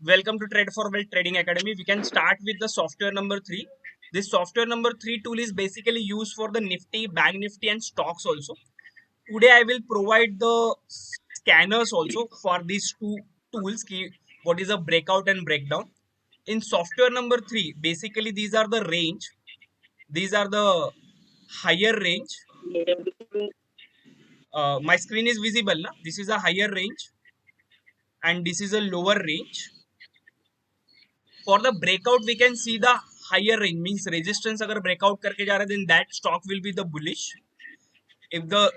Welcome to Trade for Wealth Trading Academy. We can start with the software number 3. This software number 3 tool is basically used for the Nifty, Bank Nifty and stocks also. Today I will provide the scanners also for these two tools. What is a breakout and breakdown. In software number 3, basically these are the range. These are the higher range. My screen is visible. Na? This is a higher range and this is a lower range. For the breakout we can see the higher range means resistance अगर breakout करके जा रहा है then that stock will be the bullish. If the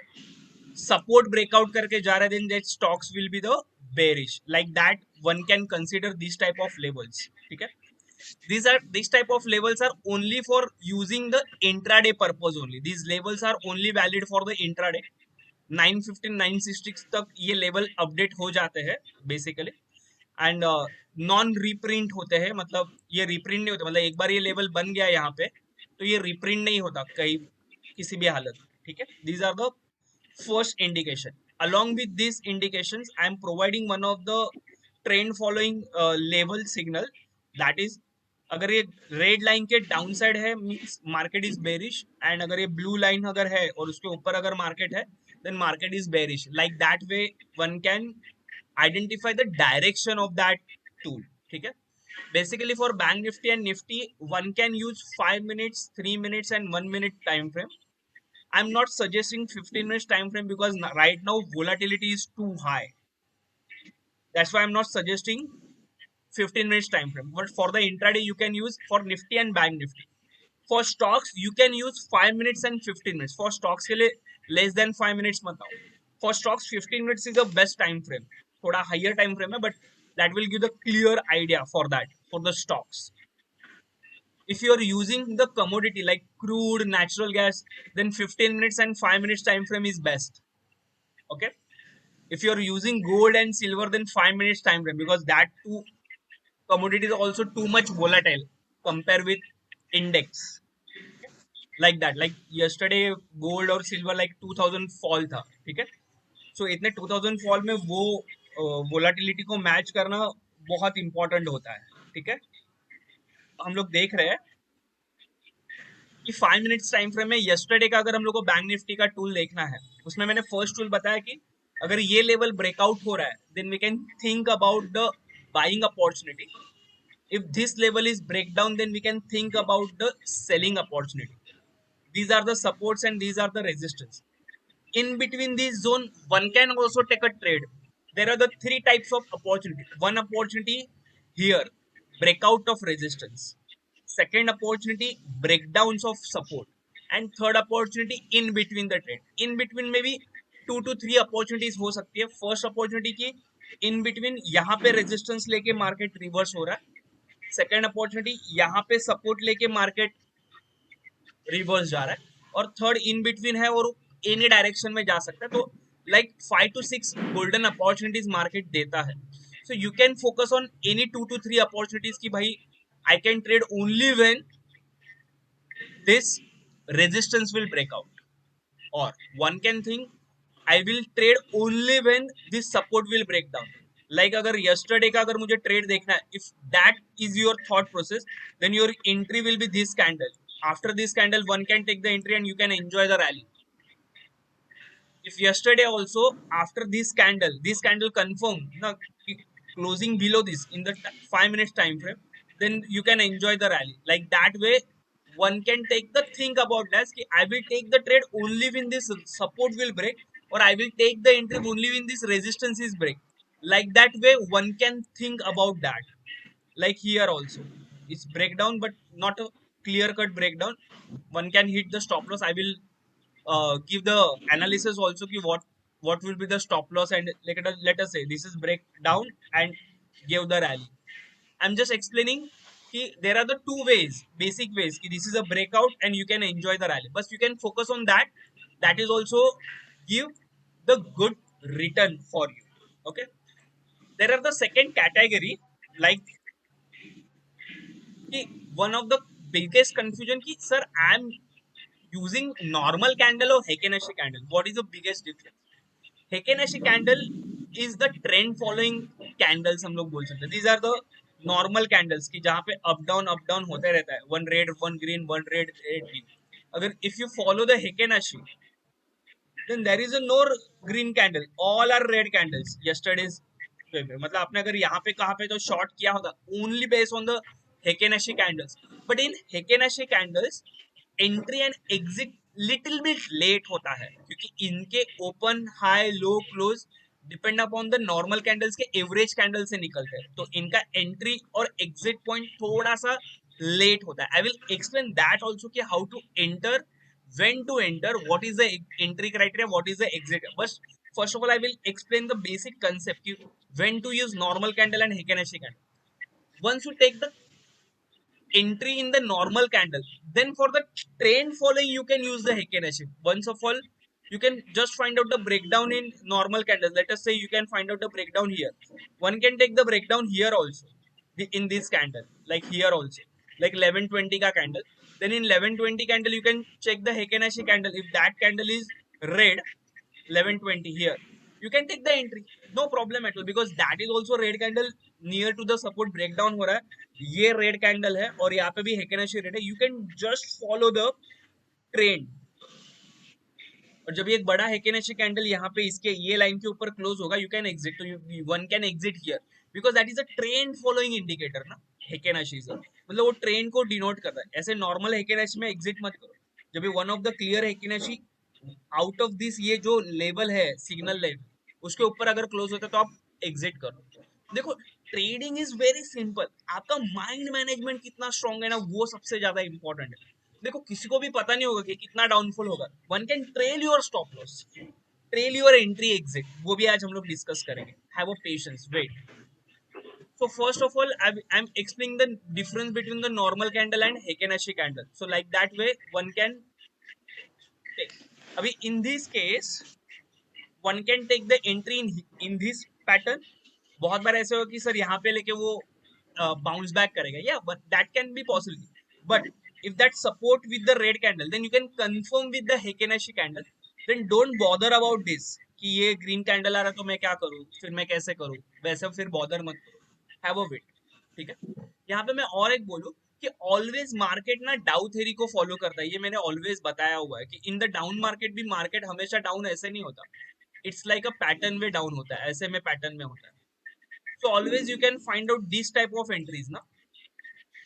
support breakout करके जा रहा है then that stocks will be the bearish. Like that one can consider these type of levels. ठीक है. These type of levels are only for using the intraday purpose only. These levels are only valid for the intraday. 915 960 तक ये level update हो जाते हैं basically and non reprint होते हैं. मतलब ये रिप्रिंट नहीं होता. मतलब एक बार ये लेवल बन गया यहाँ पे तो ये रिप्रिंट नहीं होता कहीं किसी भी हालत. ठीक है. These are the first indication. along with these indications I am providing one of the trend following level signal. that is अगर ये रेड लाइन के डाउन साइड है means market is bearish and अगर ये ब्लू लाइन अगर है और उसके ऊपर अगर मार्केट है then market is bearish. Like that way one can identify the direction of that tool. ठीक है. Basically for bank nifty and nifty one can use 5 minutes 3 minutes and 1 minute time frame. I'm not suggesting 15 minutes time frame because right now volatility is too high. That's why I'm not suggesting 15 minutes time frame. But for the intraday you can use for nifty and bank nifty. For stocks you can use 5 minutes and 15 minutes. For stocks के लिए less than 5 minutes मत आओ. For stocks 15 minutes is the best time frame. थोड़ा higher time frame है but that will give the clear idea for that for the stocks. If you are using the commodity like crude, natural gas, then 15 minutes and 5 minutes time frame is best. Okay. If you are using gold and silver, then 5 minutes time frame because that two commodity is also too much volatile compared with index. Like that, like yesterday gold और silver like 2000 fall था. ठीक है. सो इतने 2000 fall में वो volatility को match करना बहुत इंपॉर्टेंट होता है. ठीक है. हम लोग देख रहे हैं कि 5 मिनट्स टाइम फ्रेम में यस्टरडे का अगर हम लोग को बैंक निफ्टी का टूल देखना है उसमें मैंने फर्स्ट टूल बताया कि अगर ये लेवल ब्रेकआउट हो रहा है then we can think about the buying opportunity. if this level is breakdown then we can think about the selling opportunity. These are the supports and these are the resistance. In between this zone one can also take a trade. There are the three types of opportunity. One opportunity here, breakout of resistance. Second opportunity, breakdowns of support. And third opportunity in between the trade. In between maybe 2 to 3 opportunities हो सकती है. First opportunity की in between यहाँ पे resistance लेके market reverse हो रहा है. सेकेंड अपॉर्चुनिटी यहाँ पे सपोर्ट लेके मार्केट रिवर्स जा रहा है. और थर्ड इन बिटवीन है और एनी डायरेक्शन में जा सकता है. तो like 5 to 6 golden opportunities market देता है. So you can focus on any 2 to 3 opportunities की भाई I can trade only when this resistance will break out. और one can think I will trade only when this support will break down. Like अगर yesterday का अगर मुझे trade देखना है if that is your thought process then your entry will be this candle. After this candle one can take the entry and you can enjoy the rally. If yesterday also after this candle confirm na, closing below this in the 5 minutes time frame then you can enjoy the rally. Like that way one can take the think about that ki I will take the trade only when this support will break or I will take the entry only when this resistance is break. Like that way one can think about that. Like here also it's breakdown but not a clear cut breakdown. One can hit the stop loss. I will give the analysis also ki what will be the stop loss and let us say this is breakdown and give the rally. I'm just explaining ki there are the two ways, basic ways ki this is a breakout and you can enjoy the rally but you can focus on that. That is also give the good return for you. Okay. There are the second category like कि one of the biggest confusion कि sir I am using normal candle or Heiken-Ashi candle. What is the biggest difference? Heiken-Ashi candle is the trend following candles हम लोग बोल सकते हैं. These are the normal candles की जहाँ पे up down होते रहता है, one red one green one red red green. अगर if you follow the Heikin Ashi, then there is a no green candle, all are red candles yesterday's. मतलब आपने अगर यहाँ पे कहाँ पे तो शॉर्ट किया होगा only based on the Heikin Ashi candles. But in Heikin Ashi candles entry and exit little bit late होता है, क्योंकि इनके open high low close depend upon the normal candles के एवरेज कैंडल से निकलते हैं. तो इनका एंट्री और एग्जिट पॉइंट थोड़ा सा लेट होता है. I will explain that also कि how to enter, when to enter, what is the entry criteria, what is the exit. But first of all, I will explain the basic concept, when to use normal candle and Heikin-Ashi candle. Once you take the entry in the normal candle, then for the trend following you can use the Heikin-Ashi. Once of all, you can just find out the breakdown in normal candles. Let us say you can find out the breakdown here. One can take the breakdown here also, in this candle, like here also, like 1120 ka candle. Then in 1120 candle you can check the Heikin-Ashi candle. If that candle is red, 1120 here, you can take the entry, no problem at all, because that is also red candle near to the support. breakdown हो रहा है, ये red candle है और यहाँ पे भी Heikin-Ashi red है. You can just follow the trend. और जब ये एक बड़ा Heikin-Ashi कैंडल यहाँ पे इसके ये लाइन के ऊपर क्लोज होगा, यू कैन एग्जिट. तो one can exit here, because that is a trend following indicator ना. Heikin-Ashi मतलब वो ट्रेंड को डिनोट करता है. ऐसे नॉर्मल Heikin-Ashi में एग्जिट मत करो. जब ये one of the clear Heikin-Ashi out of this, ये जो लेवल है सिग्नल लेवल, उसके ऊपर अगर क्लोज होता है तो आप एग्जिट करो. देखो, ट्रेडिंग इज वेरी सिंपल. आपका माइंड मैनेजमेंट कितना स्ट्रांग है ना, वो सबसे ज्यादा इंपॉर्टेंट है. देखो, किसी को भी पता नहीं होगा कि कितना डाउनफॉल होगा. One can trail your stop loss, trail your entry exit, वो भी आज हम लोग डिस्कस करेंगे. Have a patience, wait. So first of all, I'm explaining the difference between the normal candle and Heikin-Ashi candle. So like that way, one can take. अभी in this case, one can take the entry in this pattern. बहुत बार ऐसे हो कि sir यहाँ पे लेके वो bounce back करेगा, या but that can be possible. But if that support with the red candle, then you can confirm with the Heikin-Ashi candle. Then don't bother about this कि ये green candle आ रहा है तो मैं क्या करूँ, फिर मैं कैसे करूँ, वैसे फिर bother मत करो. Have a wait. ठीक है. यहाँ पे मैं और एक बोलूँ कि ऑलवेज मार्केट ना डाउ थ्योरी को फॉलो करता है. ये मैंने ऑलवेज बताया हुआ है कि इन द डाउन मार्केट भी मार्केट हमेशा डाउन ऐसे नहीं होता. इट्स लाइक अ पैटर्न में डाउन होता है, ऐसे में पैटर्न में होता है. So always you can find out this type of entries ना.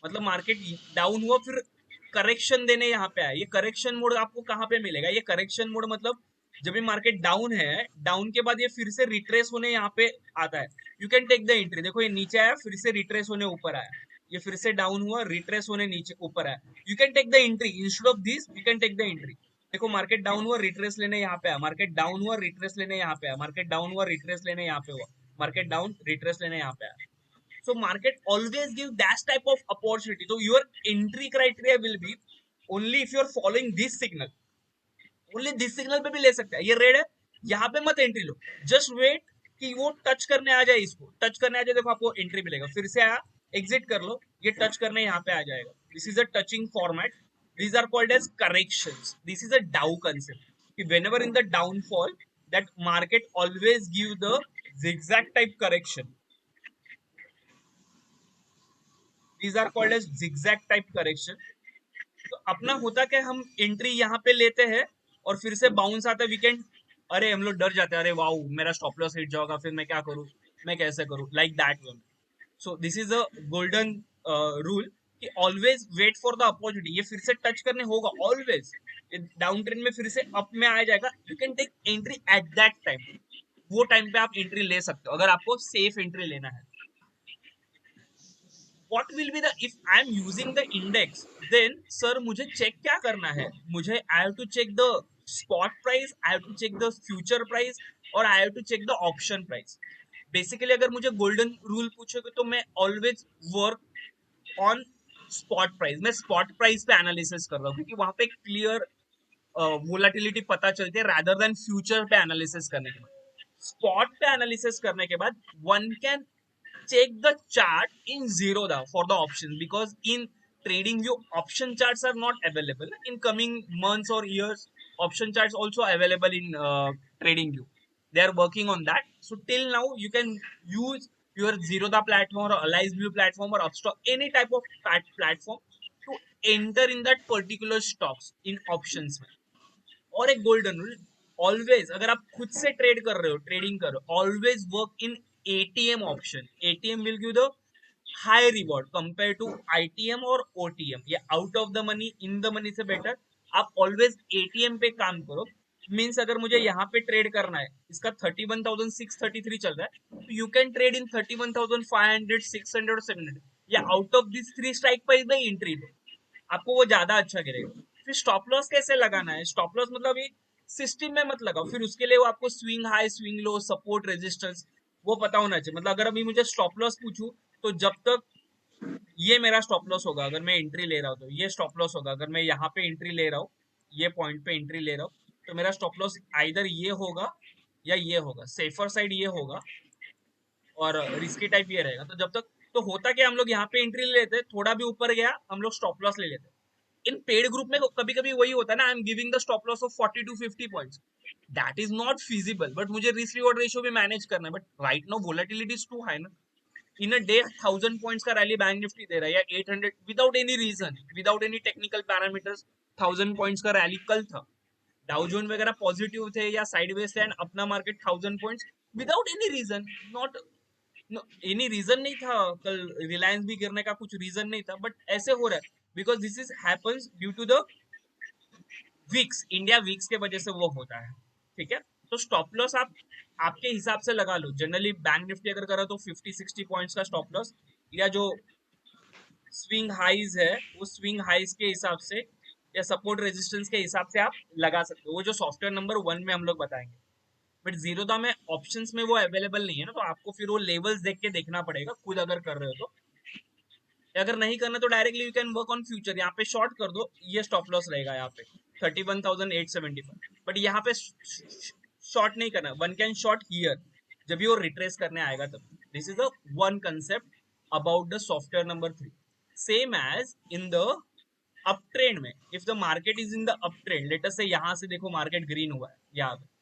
मतलब मार्केट डाउन हुआ, फिर करेक्शन देने यहाँ पे आया. ये करेक्शन मोड आपको कहाँ पे मिलेगा? ये करेक्शन मोड मतलब जब ये मार्केट डाउन है, डाउन के बाद ये फिर से रिट्रेस होने यहाँ पे आता है, you can take the entry. देखो, ये नीचे आया, फिर से रिट्रेस होने ऊपर आया, ये फिर से डाउन हुआ, रिट्रेस होने नीचे ऊपर आया, you can take the entry. Instead of this you can take the entry. देखो, मार्केट डाउन हुआ, रिट्रेस लेने यहाँ पे आया, मार्केट डाउन हुआ, रिट्रेस लेने यहाँ पे आया, मार्केट डाउन हुआ, रिट्रेस लेने यहाँ पे हुआ, मार्केट डाउन, रिट्रेस लेने यहाँ पे आया. So market always give that type of opportunity. So your entry criteria will be only if you are following this signal. Only this signal पे भी ले सकते हैं. ये रेड है, यहाँ पे मत एंट्री लो. जस्ट वेट कि वो टच करने आ जाए, इसको टच करने आ जाए, देखो आपको एंट्री मिलेगा. फिर से आया, एग्जिट कर लो, ये टच करने यहाँ पे आ जाएगा. This is a touching format. These are called as corrections. This is a Dow concept. Whenever in the downfall, that market always give the zigzag type correction. These are called as zigzag type correction. तो अपना होता क्या, हम entry यहाँ पे लेते हैं और फिर से बाउंस आता है वीकेंड. अरे हम लोग डर जाते हैं, अरे वाओ मेरा स्टॉप लॉस हिट जाएगा, फिर मैं क्या करूँ, मैं कैसे करूँ, like that way. So this is a golden rule कि always wait for the opportunity. ये फिर से टच करने होगा ऑलवेज. डाउन ट्रेंड में फिर से अप में आ जाएगा, you can take entry at that time. वो टाइम पे आप एंट्री ले सकते हो अगर आपको सेफ एंट्री लेना है. what will be the, if I am using the index, then sir मुझे चेक क्या करना है, मुझे I have to check the spot price, I have to check the future price और I have to check the option price. Basically अगर मुझे golden rule पूछोगे तो मैं always work on spot price. मैं स्पॉट प्राइस पे analysis कर रहा हूँ क्योंकि वहां पे क्लियर वोलाटिलिटी पता चलती है रादर देन फ्यूचर पे एनालिसिस करने के बाद. स्पॉट पे एनालिसिस करने के बाद one can check the chart in Zerodha for the options, because in trading view option charts are not available in coming months or years. Option charts also available in trading view. they are working on that. So till now you can use your Zerodha platform or Allies Blue platform or Upstock, any type of platform to enter in that particular stocks in options में. और एक golden rule, always अगर आप खुद से trade कर रहे हो, ट्रेडिंग कर रहे हो, always work in ATM option. ATM will give the high reward compared to ITM और OTM. ये out of the money, in the money से better आप always ATM पे काम करो. मीन्स अगर मुझे यहाँ पे ट्रेड करना है, इसका 31,633 चल रहा है, तो यू कैन ट्रेड इन 31,500, 600 और 700, या out of this three strike price में एंट्री लो, आपको वो ज्यादा अच्छा गिरेगा. फिर स्टॉप लॉस कैसे लगाना है? स्टॉप लॉस मतलब ये सिस्टम में मत लगाओ, फिर उसके लिए वो आपको swing high, swing low, support, resistance वो पता होना चाहिए. मतलब अगर अभी मुझे स्टॉप लॉस पूछूं, तो जब तक ये मेरा स्टॉप लॉस होगा अगर मैं एंट्री ले रहा हूँ, तो ये स्टॉप लॉस होगा अगर मैं यहाँ पे एंट्री ले रहा हूँ, ये पॉइंट पे एंट्री ले रहा हूँ, तो मेरा स्टॉप लॉस आइदर ये होगा या ये होगा. सेफर साइड ये होगा और रिस्की टाइप ये रहेगा. तो जब तक, तो होता क्या, हम लोग यहाँ पे एंट्री ले लेते हैं, थोड़ा भी ऊपर गया हम लोग स्टॉप लॉस ले लेते हैं. इन पेड ग्रुप में कभी कभी वही होता है ना, I am giving the stop loss of 40 to 50 points, that is not feasible, but मुझे रिस्क रिवॉर्ड रेशियो भी मैनेज करना है. But right now volatility is too high ना. इन अ डे 1000 पॉइंट्स का रैली बैंक निफ्टी दे रहा है, या 800, without any reason, without any technical parameters. 1000 points का रैली कल था, डाउ जोन वगैरह पॉजिटिव थे या साइडवेज थे, एंड अपना market 1000 points without any reason. Not any reason नहीं था, कल रिलायंस भी गिरने का कुछ रीजन नहीं था, बट ऐसे हो रहा है because this is happens due to the VIX, India VIX के वजह से वो होता है. ठीक है, तो स्टॉप लॉस आप आपके हिसाब से लगा लो. जनरली बैंक निफ्टी अगर करो तो 50-60 पॉइंट्स का स्टॉप लॉस, या जो स्विंग हाइज है वो स्विंग हाइज के हिसाब से या सपोर्ट रेजिस्टेंस के हिसाब से आप लगा सकते हो, वो जो सॉफ्टवेयर नंबर 1 में हम लोग बताएंगे. बट जीरोधा में ऑप्शंस में वो अवेलेबल नहीं है ना, तो आपको फिर वो लेवल्स देख के देखना पड़ेगा खुद अगर कर रहे हो तो. अगर नहीं करना तो directly you can work on future, यहाँ पे शॉर्ट कर दो, ये स्टॉप लॉस रहेगा यहाँ पे 31,875. बट यहाँ पे शॉर्ट नहीं करना, वन कैन शॉर्ट हियर जब ये वो रिट्रेस करने आएगा तब. This is the one concept about the software number 3. Same as in the up trend में, if the market is in the up trend, let us say यहाँ से देखो मार्केट ग्रीन हुआ है, यहाँ पे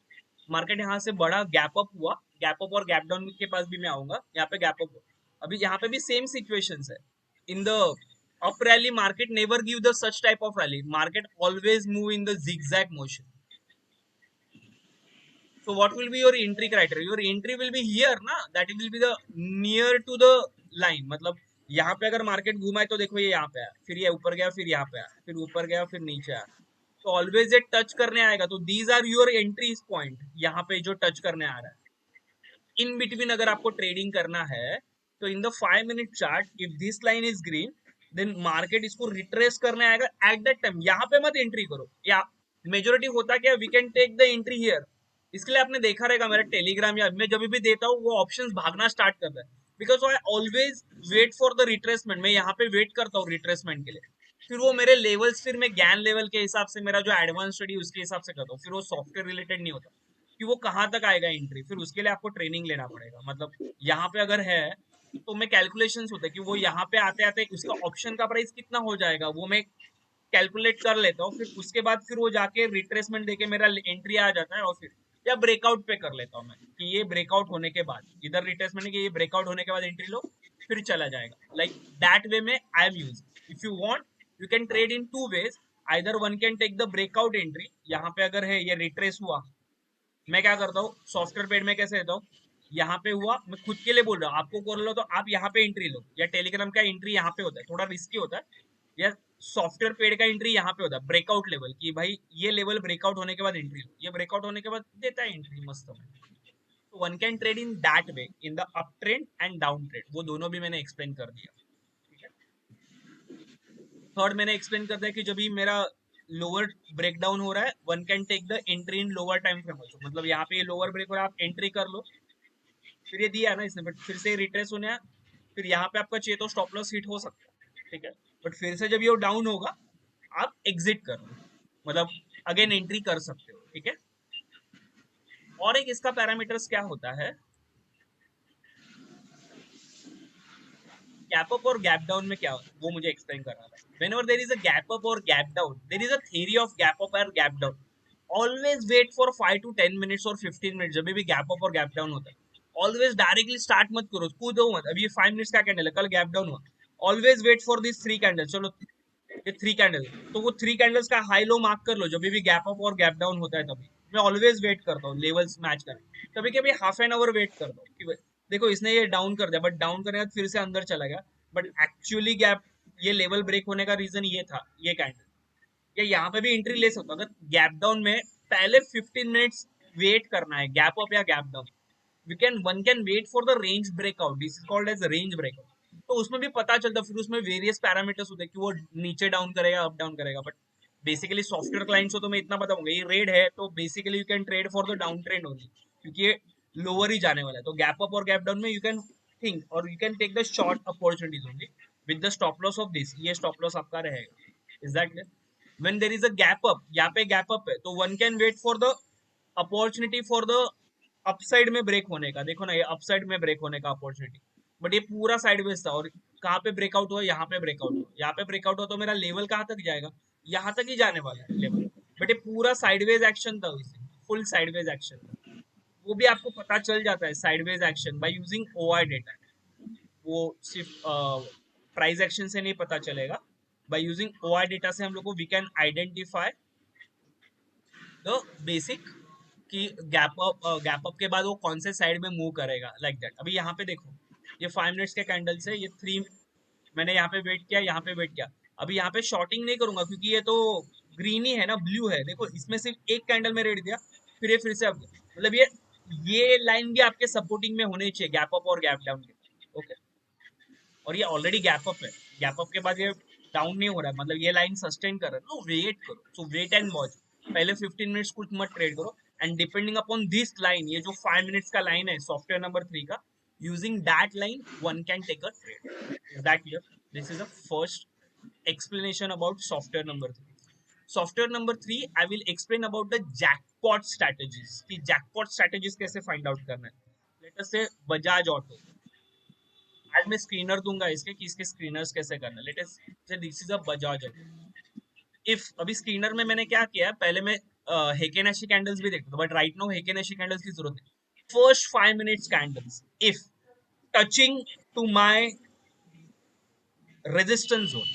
मार्केट यहाँ से बड़ा गैप अप हुआ, गैप अप और गैप डाउन के पास भी मैं आऊंगा, यहाँ पे गैप अप हुआ. अभी यहाँ पे भी सेम सिचुएशंस है. in the up rally market never give the such type of rally, market always move in the zigzag motion. So what will be your entry criteria? Your entry will be here ना, that will be the near to the line. मतलब यहाँ पे अगर market घूमा है तो देखो ये यहाँ पे आया, फिर ये ऊपर गया, फिर यहाँ पे आया, फिर ऊपर गया, फिर नीचे आया, तो ऑलवेज ये टच करने आएगा. तो these are your entry point, यहाँ पे जो टच करने आ रहा है. इन बिटवीन अगर आपको ट्रेडिंग करना है तो in the 5 minute chart, if this line is green, then market इसको रिट्रेस करने आएगा एट दैट टाइम. यहाँ पे मत एंट्री करो, या मेजोरिटी होता क्या, we can take the entry here. इसके लिए आपने देखा रहेगा मेरा टेलीग्राम, या मैं जब भी देता हूँ वो ऑप्शंस भागना स्टार्ट करता है, because I always wait for the retracement. मैं यहाँ पे वेट करता हूँ रिट्रेसमेंट के लिए, फिर वो मेरे लेवल्स, फिर मैं ज्ञान लेवल के हिसाब से मेरा जो एडवांस स्टडी उसके हिसाब से करता हूँ, फिर वो सॉफ्टवेयर रिलेटेड नहीं होता कि वो कहाँ तक आएगा एंट्री. फिर उसके लिए आपको ट्रेनिंग लेना पड़ेगा. मतलब यहाँ पे अगर है तो मैं कैलकुलेशंस होता है कि वो यहाँ पे आते आते उसका ऑप्शन का प्राइस कितना हो जाएगा, वो मैं कैलकुलेट कर लेता हूँ. फिर उसके बाद फिर वो जाके रिट्रेसमेंट देके मेरा एंट्री आ जाता है, और फिर या ब्रेकआउट पे कर लेता हूँ मैं कि ये ब्रेकआउट होने के बाद, इधर रिट्रेसमेंट कि ये ब्रेकआउट होने के बाद एंट्री लो, फिर चला जाएगा. लाइक दैट वे में I am use. If you want you can trade in 2 ways. Either one can take the breakout entry, यहाँ पे अगर है ये रिट्रेस हुआ, मैं क्या करता हूँ सॉफ्टवेयर पेड में कैसे देता हूँ, यहाँ पे हुआ, मैं खुद के लिए बोल रहा हूँ, आपको कर लो तो आप यहाँ पे एंट्री लो, या टेलीग्राम का एंट्री यहाँ पे होता है, थोड़ा रिस्की होता है, या सॉफ्टवेयर पेड का एंट्री यहाँ पे होता है ब्रेकआउट लेवल, कि भाई ये लेवल ब्रेकआउट होने के बाद एंट्री लो, ये ब्रेकआउट होने के बाद देता है एंट्री मस्त में. तो one can trade in that way, in the up trend and down trend, वो दोनों भी मैंने एक्सप्लेन कर दिया. ठीक है, थर्ड मैंने एक्सप्लेन कर दिया कि जब भी मेरा लोअर ब्रेकडाउन हो रहा है, one can take the entry in lower time frame also. मतलब यहाँ पे ये लोअर ब्रेक हो रहा है, आप एंट्री कर लो, फिर ये दिया है ना इसने, बट फिर से रिट्रेस होने आया, फिर यहाँ पे आपका चाहिए तो स्टॉप लॉस हिट हो सकता है. ठीक है, बट फिर से जब ये डाउन होगा आप एग्जिट कर लो, मतलब अगेन एंट्री कर सकते हो. ठीक है, और एक इसका पैरामीटर्स क्या होता है, गैप अप और गैप डाउन में क्या होता है वो मुझे एक्सप्लेन करना था. whenever there is a gap up or gap down, there is a theory of gap up or gap down. Always wait for 5 to 10 minutes और 15 मिनट जब भी गैप अप और गैप डाउन होता है. ऑलवेज डायरेक्टली स्टार्ट मत करो, कूदो मत. अभी ये 5 मिनट्स का कैंडल है, कल गैप डाउन हुआ. Always wait for this 3 candle. चलो ये 3 कैंडल, तो वो 3 कैंडल्स का हाई लो मार्क कर लो जब भी गैप अप और गैप डाउन होता है. तभी मैं ऑलवेज वेट करता हूँ लेवल्स मैच करने. कभी कभी हाफ एन आवर वेट करता हूँ कि देखो इसने ये डाउन कर दिया, बट डाउन करने के बाद फिर से अंदर चला गया. बट एक्चुअली गैप, ये लेवल ब्रेक होने का रीजन ये था, ये कैंडल. या यहाँ पे भी एंट्री ले सकता हूँ. अगर गैप डाउन में पहले 15 मिनट्स वेट करना है, गैप अप या gap down, one can wait for the range breakout. This is called as range breakout. तो उसमें भी पता चलता, फिर उसमें वेरियस पैरामीटर्स होते हैं कि वो नीचे डाउन करेगा, अप डाउन करेगा. बट बेसिकली सॉफ्टवेयर क्लाइंट्स को तो मैं इतना बताऊंगा, ये रेड है तो basically you can trade for the down trend only, क्योंकि ये लोअर ही जाने वाला है. तो गैप अप और गैप डाउन में यू कैन थिंक और you can take the short opportunities only with the stop loss of this. ये स्टॉप लॉस आपका रहेगा. Is that clear? when there is a gap up, यहाँ पे gap up है तो one can wait for the opportunity for the upside में break होने का. देखो ना, ये अपसाइड में ब्रेक होने का अपॉर्चुनिटी. बट ये पूरा साइडवेज था और कहाँ पे ब्रेकआउट हुआ, यहाँ पे ब्रेकआउट हुआ. यहाँ पे ब्रेकआउट हुआ तो मेरा लेवल कहाँ तक जाएगा, यहाँ तक ही जाने वाला है लेवल. बट ये पूरा साइडवेज एक्शन था, फुल साइडवेज एक्शन था. वो भी आपको पता चल जाता है sideways action by using OI data. वो सिर्फ प्राइस एक्शन से नहीं पता चलेगा. बाय यूजिंग ओआई डेटा से हम लोग को we can identify the basic कि गैप अप के बाद वो कौन से साइड में मूव करेगा, लाइक दैट. अभी यहाँ पे देखो, ये 5 मिनट्स के कैंडल्स है, ये 3, मैंने यहाँ पे वेट किया, यहाँ पे वेट किया. अभी यहाँ पे शॉर्टिंग नहीं करूंगा क्योंकि ये तो ग्रीन ही है ना, ब्लू है. देखो इसमें सिर्फ एक कैंडल में रेट दिया, फिर से अब मतलब ये लाइन भी आपके सपोर्टिंग में होने चाहिए गैप अप और गैप डाउन के. ओके, और ये ऑलरेडी गैप अप है. गैप अप के बाद ये डाउन नहीं हो रहा है, मतलब ये लाइन सस्टेन कर रहा है. नो, वेट करो. सो वेट एंड वॉच. पहले 15 मिनट्स कुछ मत ट्रेड करो. And depending upon this line, ये जो 5 मिनट्स का लाइन है सॉफ्टवेयर नंबर 3 का, using that line one can take a trade. Is that clear? This is the first explanation about software number 3. Software number 3, I will explain about the jackpot strategies. कि jackpot strategies कैसे find out करना है. Let us say Bajaj Auto. आज मैं screener दूंगा इसके कि इसके स्क्रीनर्स कैसे करना है. लेट अस से this is a Bajaj auto. If अभी स्क्रीनर में मैंने क्या किया, पहले मैं हेकेनेशी कैंडल्स भी देखता था, but right now Heikin Ashi candles की जरूरत है. First 5 minutes candles if touching to my resistance zone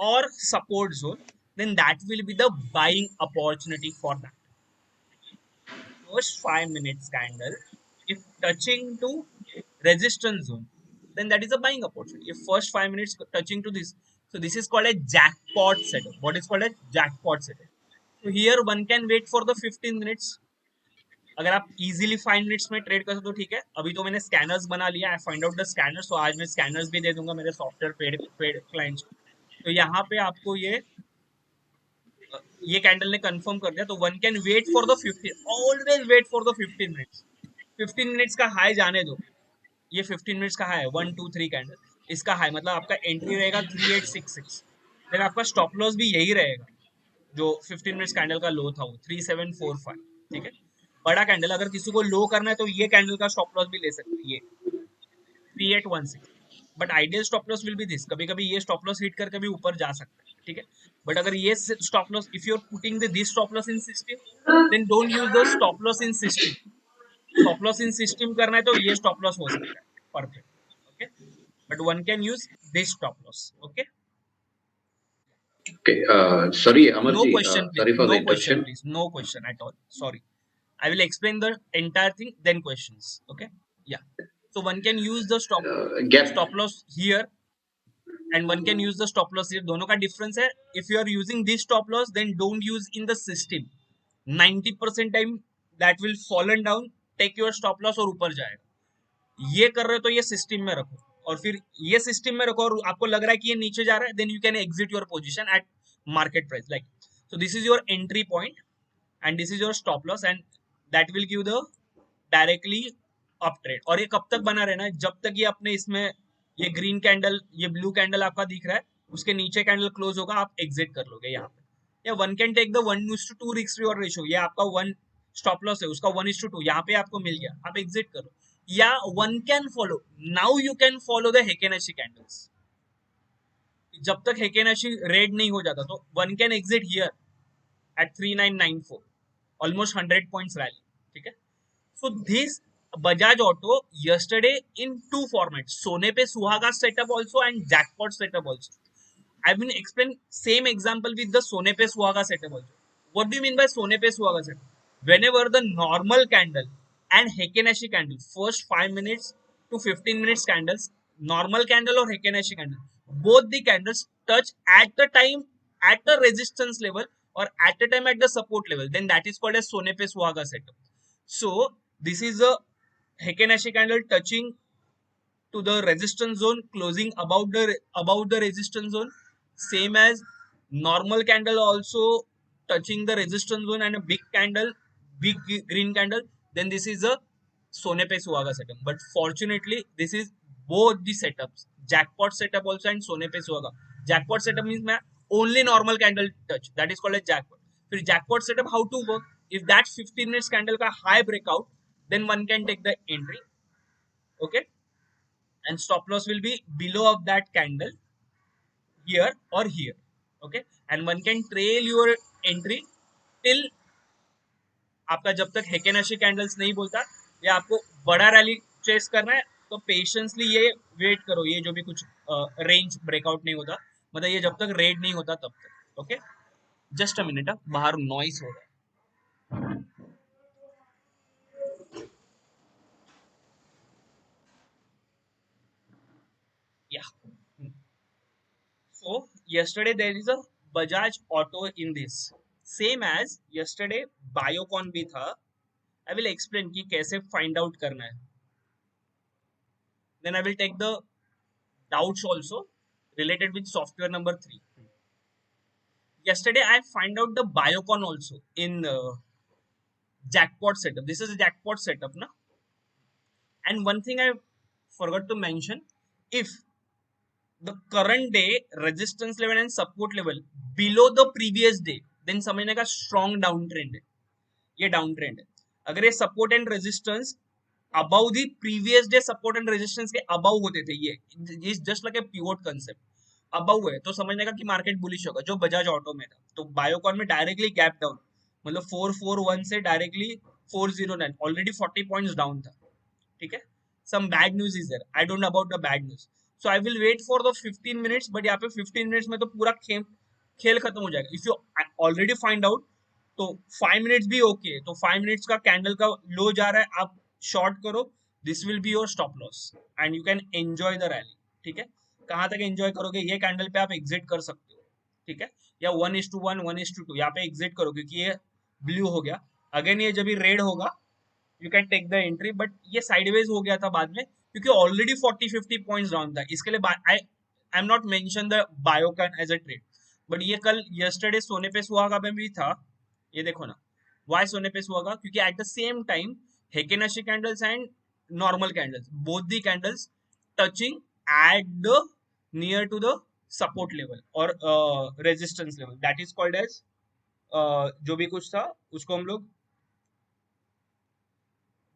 or support zone, then that will be the buying opportunity for that. First 5 minutes candle, if touching to resistance zone, then that is a buying opportunity. If first 5 minutes touching to this, so this is called a jackpot setup. What is called a jackpot setup? So here one can wait for the 15 minutes. अगर आप easily 5 minutes में trade कर सकते हो ठीक है. अभी तो मैंने स्कैनर्स बना लिया, I find out the scanners. तो आज मैं स्कैनर्स भी दे दूंगा मेरे सॉफ्टवेयर पेड क्लाइंट्स को. तो यहाँ पे आपको ये कैंडल ने कंफर्म कर दिया. तो one can wait for the 15, always wait for the 15 minutes. 15 minutes का हाई जाने दो. ये 15 मिनट्स का हाई है 1 2 3 कैंडल. इसका हाई मतलब आपका एंट्री रहेगा 3866. देन आपका स्टॉप लॉस भी यही रहेगा जो 15 मिनट्स कैंडल का लो था, वो 3745. ठीक है, बड़ा कैंडल. अगर किसी को लो करना है तो ये कैंडल का स्टॉप लॉस भी ले सकते हैं, ये 3816. But ideal stop loss will be this. कभी कभी ये स्टॉप लॉस हिट करके भी ऊपर जा सकता है. ठीक है, बट अगर ये stop loss, if you are putting this stop loss in system, then don't use the stop loss in system. Stop loss in system करना है तो ये स्टॉप लॉस हो सकता है perfect. Okay, but one can use this stop loss. Okay, Okay, sorry, no Amarji, question please, sorry for the no question interruption. please, no question at all, sorry. I will explain the entire thing, then questions. Okay, yeah. So one can use the Gap. stop loss here, and one can use the stop loss here. दोनों का difference है. If you are using this stop loss, then don't use in the system. 90% time that will fallen down. Take your stop loss और ऊपर जाएगा. ये कर रहे हो तो ये सिस्टम में रखो, और फिर ये सिस्टम में रखो और आपको लग रहा है कि ये नीचे जा रहा है, then you can exit your position at market price. Like so this is your entry point and this is your stop loss, and that will give the directly up trade. और ये कब तक बना रहना है, जब तक ये अपने इसमें ये ग्रीन कैंडल, ये ब्लू कैंडल आपका दिख रहा है, उसके नीचे कैंडल क्लोज होगा, आप एग्जिट कर लोगे यहाँ पे. या one can take the 1:2 risk reward ratio. ये आपका 1 स्टॉप लॉस है, उसका 1:2 यहाँ पे आपको मिल गया, आप एग्जिट करो. या one can follow, now you can follow the Heikin Ashi candles. जब तक हेकेनेशी रेड नहीं हो जाता तो one can exit here at 3994. almost 100 points rally. ठीक है. So this Bajaj Auto yesterday in two formats, Sone Pe Suhaga setup also and jackpot setup also. I've been explain same example with the Sone Pe Suhaga setup also. What do you mean by Sone Pe Suhaga setup? Whenever the normal candle and Heikin-Ashi candle, first 5 minutes to 15 minutes candles, normal candle or Heikin-Ashi candle, both the candles touch at the time at the resistance level or at the time at the support level, then that is called as Sone Pe Suhaga setup. So this is a Heikin-Ashi candle touching to the resistance zone, closing above the resistance zone, same as normal candle also touching the resistance zone and a big candle, big green candle, then this is a Sone Pe Suhaga setup. But fortunately this is both the setups, jackpot setup also and Sone Pe Suhaga. Jackpot setup means मैं only normal candle touch, that is called a jackpot. फिर jackpot setup how to work? If that 15 minutes candle का high breakout, then one can take the entry, okay, and stop loss will be below of that candle here or here, okay, and one can trail your entry till आपका जब तक हेकेनाशी candles नहीं बोलता या आपको बड़ा rally chess करना है तो पेशेंसली ये वेट करो, ये जो भी कुछ रेंज ब्रेकआउट नहीं होता, मतलब ये जब तक रेड नहीं होता तब तक, ओके. जस्ट अ मिनट, बाहर नॉइस हो रहा है. या so yesterday there is a Bajaj Auto in this, same as yesterday Biocon भी था. I will explain कि कैसे find out करना है. Then I will take the doubts also related with software number 3. Yesterday I find out the Biocon also in jackpot setup. This is a jackpot setup, na? And one thing I forgot to mention, if the current day resistance level and support level below the previous day, then समझने का strong downtrend है. ये downtrend है. अगर ये support and resistance above the previous day support and resistance के above होते थे, ये is just like a pivot concept, above है तो समझने का कि मार्केट बुलिश होगा, जो बजाज ऑटो में था. तो बायोकॉन में डायरेक्टली गैप डाउन, मतलब 441 से डायरेक्टली 409, ऑलरेडी 40 पॉइंट्स डाउन था. ठीक है. Some bad news is there, I don't know about the bad news, so I will wait for the 15 minutes. But यहाँ पे 15 मिनट्स में तो पूरा खेल खत्म हो जाएगा. If you already find out तो 5 मिनट्स भी ओके, तो 5 मिनट्स का कैंडल का लो जा रहा है, आप शॉर्ट करो, this will be your stop loss and you can enjoy the rally. ठीक है. कहाँ तक एंजॉय करोगे, ये कैंडल पे आप एग्जिट कर सकते हो. ठीक है. या 1:1 1:2 यहाँ पे एग्जिट करो, क्योंकि ये ब्लू हो गया. अगेन ये जब भी रेड होगा you can take the entry, but ये साइडवेज हो गया था बाद में क्योंकि ऑलरेडी 40-50 पॉइंट्स डाउन था. इसके लिए I am not mention the Biocon as a trade. But ये कल यस्टरडे सोने पे सुहागा में भी था. ये देखो ना, वाई सोने पे सुहागा, क्योंकि at the same time Heikin Ashi candles and normal candles, both the candles touching at the near to the support level और resistance level, that is called as जो भी कुछ था उसको हम लोग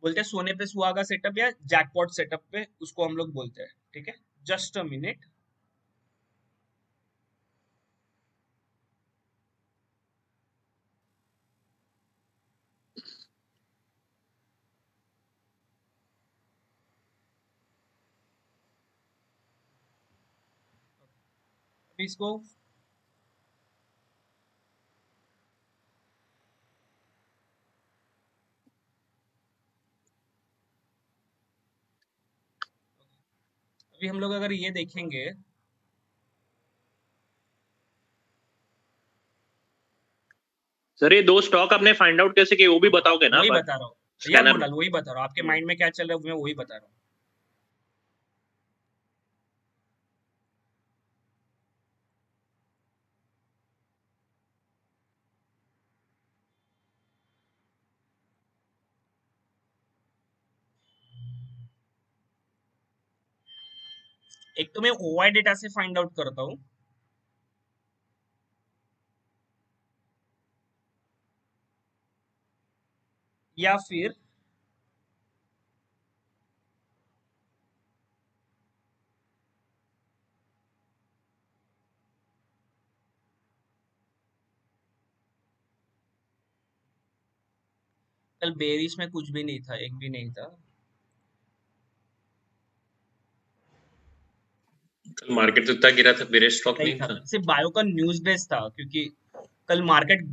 बोलते हैं सोने पे सुहागा सेटअप या जैकपॉट सेटअप पे उसको हम लोग बोलते हैं. ठीक है. Just a minute. इसको अभी हम लोग अगर ये देखेंगे, सर ये दो स्टॉक आपने फाइंड आउट कैसे किए वो भी बताओगे ना. वही बता रहा हूँ यार मोहनलाल, वही बता रहा हूँ. आपके माइंड में क्या चल रहा है मैं वही बता रहा हूँ. एक तो मैं ओवाई डेटा से फाइंड आउट करता हूँ, या फिर कल बेरिश में कुछ भी नहीं था, एक भी नहीं था। कल मार्केट तो इतना गिरा था, मेरे स्टॉक नहीं नहीं था, था। सिर्फ बायो का न्यूज बेस्ड था क्योंकि कल मार्केट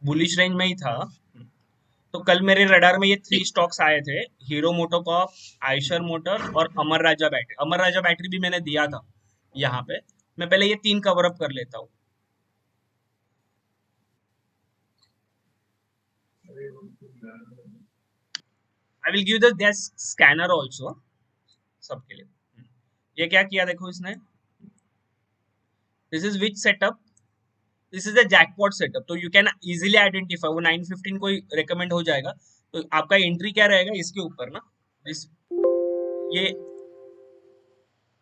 बुलिश रेंज में ही था। तो कल मेरे रडार में ये 3 स्टॉक्स आए थे, हीरो मोटोकॉर्प, आयशर मोटर और अमर राजा बैटरी। अमर राजा बैटरी भी मैंने दिया था यहाँ पे। मैं पहले ये 3 कवर अप कर लेता हूँ। I will give the scanner also सबके लिए। ये क्या किया देखो इसने, this is which setup, this is a jackpot setup. तो यू कैन इजीली आइडेंटिफाई, वो 915 को रिकमेंड हो जाएगा। तो आपका एंट्री क्या रहेगा इसके ऊपर ना, इस ये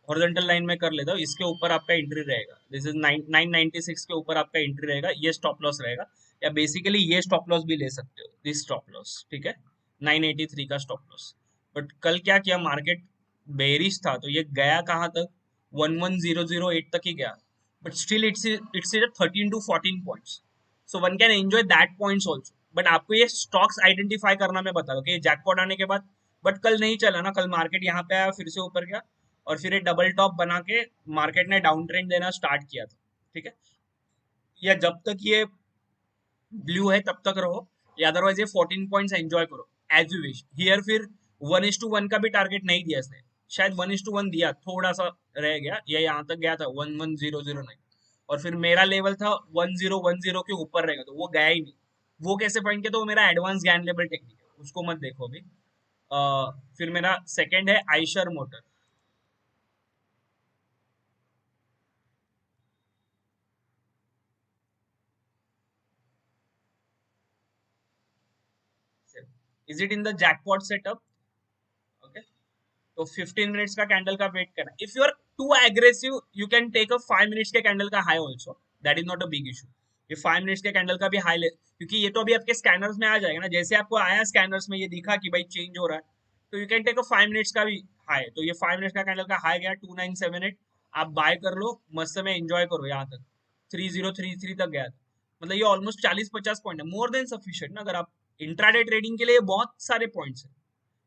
हॉरिजॉन्टल लाइन में कर लेता हूँ, इसके ऊपर आपका एंट्री रहेगा। दिस इज 996 के ऊपर आपका एंट्री रहेगा, ये स्टॉप लॉस रहेगा। या बेसिकली ये स्टॉप लॉस भी ले सकते हो, दिस स्टॉप लॉस, ठीक है, 983 का स्टॉप लॉस। बट कल क्या किया, मार्केट बेरिश था तो ये गया कहाँ तक, 11008 तक ही गया। But still it's 13 to 14 points, so one can enjoy that points also. But आपको ये स्टॉक्स आइडेंटिफाई करना मैं बता रहा हूँ कि जैकपॉट आने के बाद। बट कल नहीं चला ना, कल मार्केट यहाँ पे आया, फिर से ऊपर गया, और फिर एक डबल टॉप बना के मार्केट ने डाउन ट्रेंड देना स्टार्ट किया था, ठीक है। या जब तक ये ब्लू है तब तक रहो, या अदरवाइज ये 14 पॉइंट्स एंजॉय करो एज यू विश। हियर फिर 1:1 का भी टारगेट नहीं दिया इसने, शायद 1:1 दिया, थोड़ा सा रह गया, ये यहाँ तक गया था 11009, और फिर मेरा लेवल था 1010 के ऊपर रहेगा, तो वो गया ही नहीं। वो कैसे फाइंड किया, तो वो मेरा एडवांस ज्ञान लेवल टेक्निक है, उसको मत देखो अभी। फिर मेरा सेकंड है Eicher motor. Is it in the jackpot setup, okay. तो 15 मिनट्स का कैंडल का वेट करना। If you are too aggressive you can take a 5 minutes के कैंडल का high also, that is not a big issue. ये 5 minutes के candle का भी हाई ले, क्योंकि ये तो अभी आपके स्कैनर्स में आ जाएगा ना, जैसे आपको आया स्कैनर्स में ये दिखा कि भाई चेंज हो रहा है, तो you can take a 5 minutes का भी हाई। तो ये 5 मिनट्स का कैंडल का हाई गया 2978, आप बाय कर लो, मस्त में एंजॉय करो यहाँ तक, 3033 तक गया था। मतलब ये ऑलमोस्ट 40-50 पॉइंट है, मोर देन सफिशिएंट ना। अगर आप इंट्राडे ट्रेडिंग के लिए बहुत सारे पॉइंट्स है,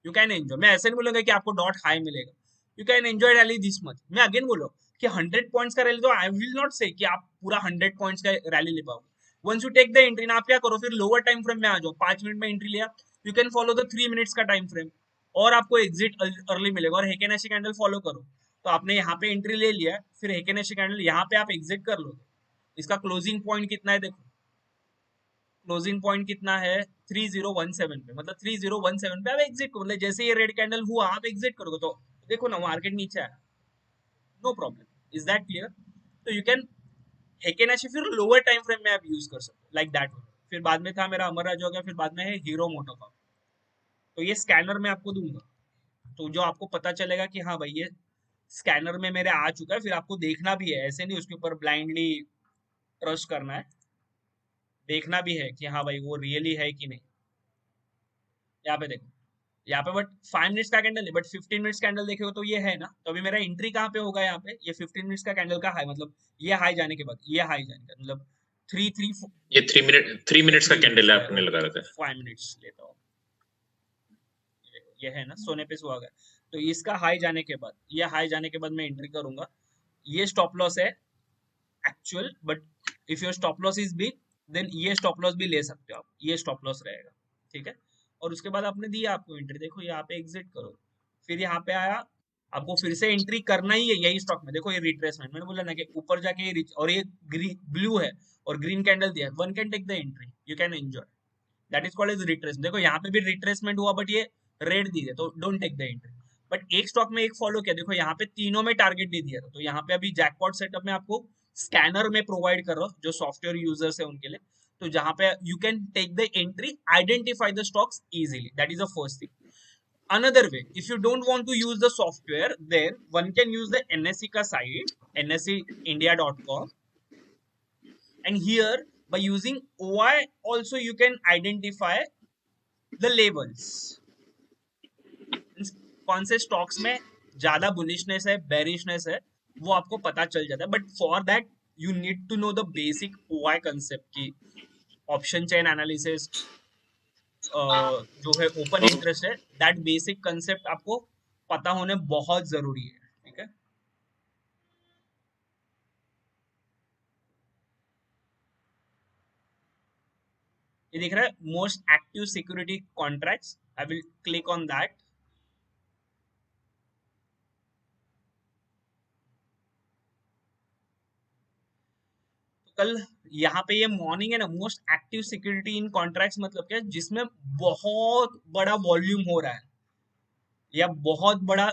यू कैन एंजॉय। मैं ऐसे नहीं बोलूंगा कि आपको डॉट हाई मिलेगा, you can enjoy rally this much. मैं अगेन बोलो कि 100 पॉइंट्स का रैली, तो आई विल नॉट से कि आप पूरा 100 पॉइंट्स का रैली ले पाओगे। Once you take the entry ना, आप क्या करो, फिर लोअर टाइम फ्रेम में आ जाओ, 5 मिनट में एंट्री लिया, you can follow the 3 minutes का टाइम फ्रेम, और आपको एग्जिट अर्ली मिलेगा। और हेकेनेशी कैंडल फॉलो करो, तो आपने यहाँ पे एंट्री ले लिया, फिर हेकेनेशी कैंडल यहाँ पे आप एग्जिट कर लो। इसका क्लोजिंग पॉइंट कितना है देखो, क्लोजिंग पॉइंट कितना है, 3017 पे, मतलब 3017 पे आप एग्जिट करो। मतलब जैसे ये रेड कैंडल हुआ आप एग्जिट करोगे, तो देखो ना मार्केट नीचे आया, no problem, is that clear. तो यू कैन हेकेनाशी फिर लोअर टाइम फ्रेम में आप यूज कर सकते हो, लाइक दैट। फिर बाद में था मेरा अमर राज हो गया, फिर बाद में है हीरो मोटो का। तो ये स्कैनर मैं आपको दूंगा, तो जो आपको पता चलेगा कि हाँ भाई ये स्कैनर में मेरे आ चुका है, फिर आपको देखना भी है, ऐसे नहीं उसके ऊपर ब्लाइंडली ट्रस्ट करना है, देखना भी है कि हाँ भाई वो रियली है कि नहीं। यहाँ पे देखो, यहाँ पे बट 5 मिनट्स का कैंडल है, बट 15 मिनट्स कैंडल देखेगा तो ये है ना। तो अभी मेरा एंट्री कहाँ पे होगा, यहाँ पे ये 15 मिनट्स का कैंडल का हाई, मतलब ये हाई जाने के बाद, ये हाई जाने का मतलब 3 3 ये 3 मिनट्स का थ्री कैंडल मिनट्स है है, आपने लगा ओके, रखा तो है। 5 मिनट्स लेता हूँ। ये है ना सोने पे सुहागा। तो इसका हाई जाने के बाद, ये हाई जाने के बाद मैं एंट्री करूंगा। ये स्टॉप लॉस है actual, but if your stop loss is big then ये स्टॉप लॉस भी ले सकते हो आप, ये स्टॉप लॉस रहेगा, ठीक है। और उसके बाद आपने दिया आपको एंट्री, देखो यहाँ पे एग्जिट करो, फिर यहाँ पे आया, आपको फिर से एंट्री करना ही है यही स्टॉक में। देखो ये रिट्रेसमेंट, मैंने बोला ना कि ऊपर जाके ये और ये ब्लू है और ग्रीन कैंडल दिया, one can take the entry, you can enjoy, that is called as retracement. देखो यहाँ पे भी रिट्रेसमेंट हुआ, बट ये रेड दी है, तो don't take the entry. But एक स्टॉक में एक फॉलो किया, देखो यहाँ पे तीनों में टारगेट दे दिया था, तो यहाँ पे अभी जैकपॉट सेटअप में आपको स्कैनर में प्रोवाइड कर रहा हूँ जो सॉफ्टवेयर यूजर्स है उनके लिए। तो जहां पे you can take the entry, identify the stocks easily, that is the first thing. Another way, if you don't want to use the software, then one can use the NSE ka site, nseindia.com, and here by using OI also you can identify the labels, कौन से stocks में ज्यादा bullishness है, bearishness है, वो आपको पता चल जाता है। But for that you need to know the basic OI concept की, ऑप्शन चेन एनालिसिस, जो है ओपन इंटरेस्ट है, दैट बेसिक कंसेप्ट आपको पता होने बहुत जरूरी है, ठीक है। ये दिख रहा है most active security contracts, I will click on that. कल यहाँ पे ये मॉर्निंग है ना, most active security in contracts मतलब क्या है, जिसमें बहुत बड़ा वॉल्यूम हो रहा है या बहुत बड़ा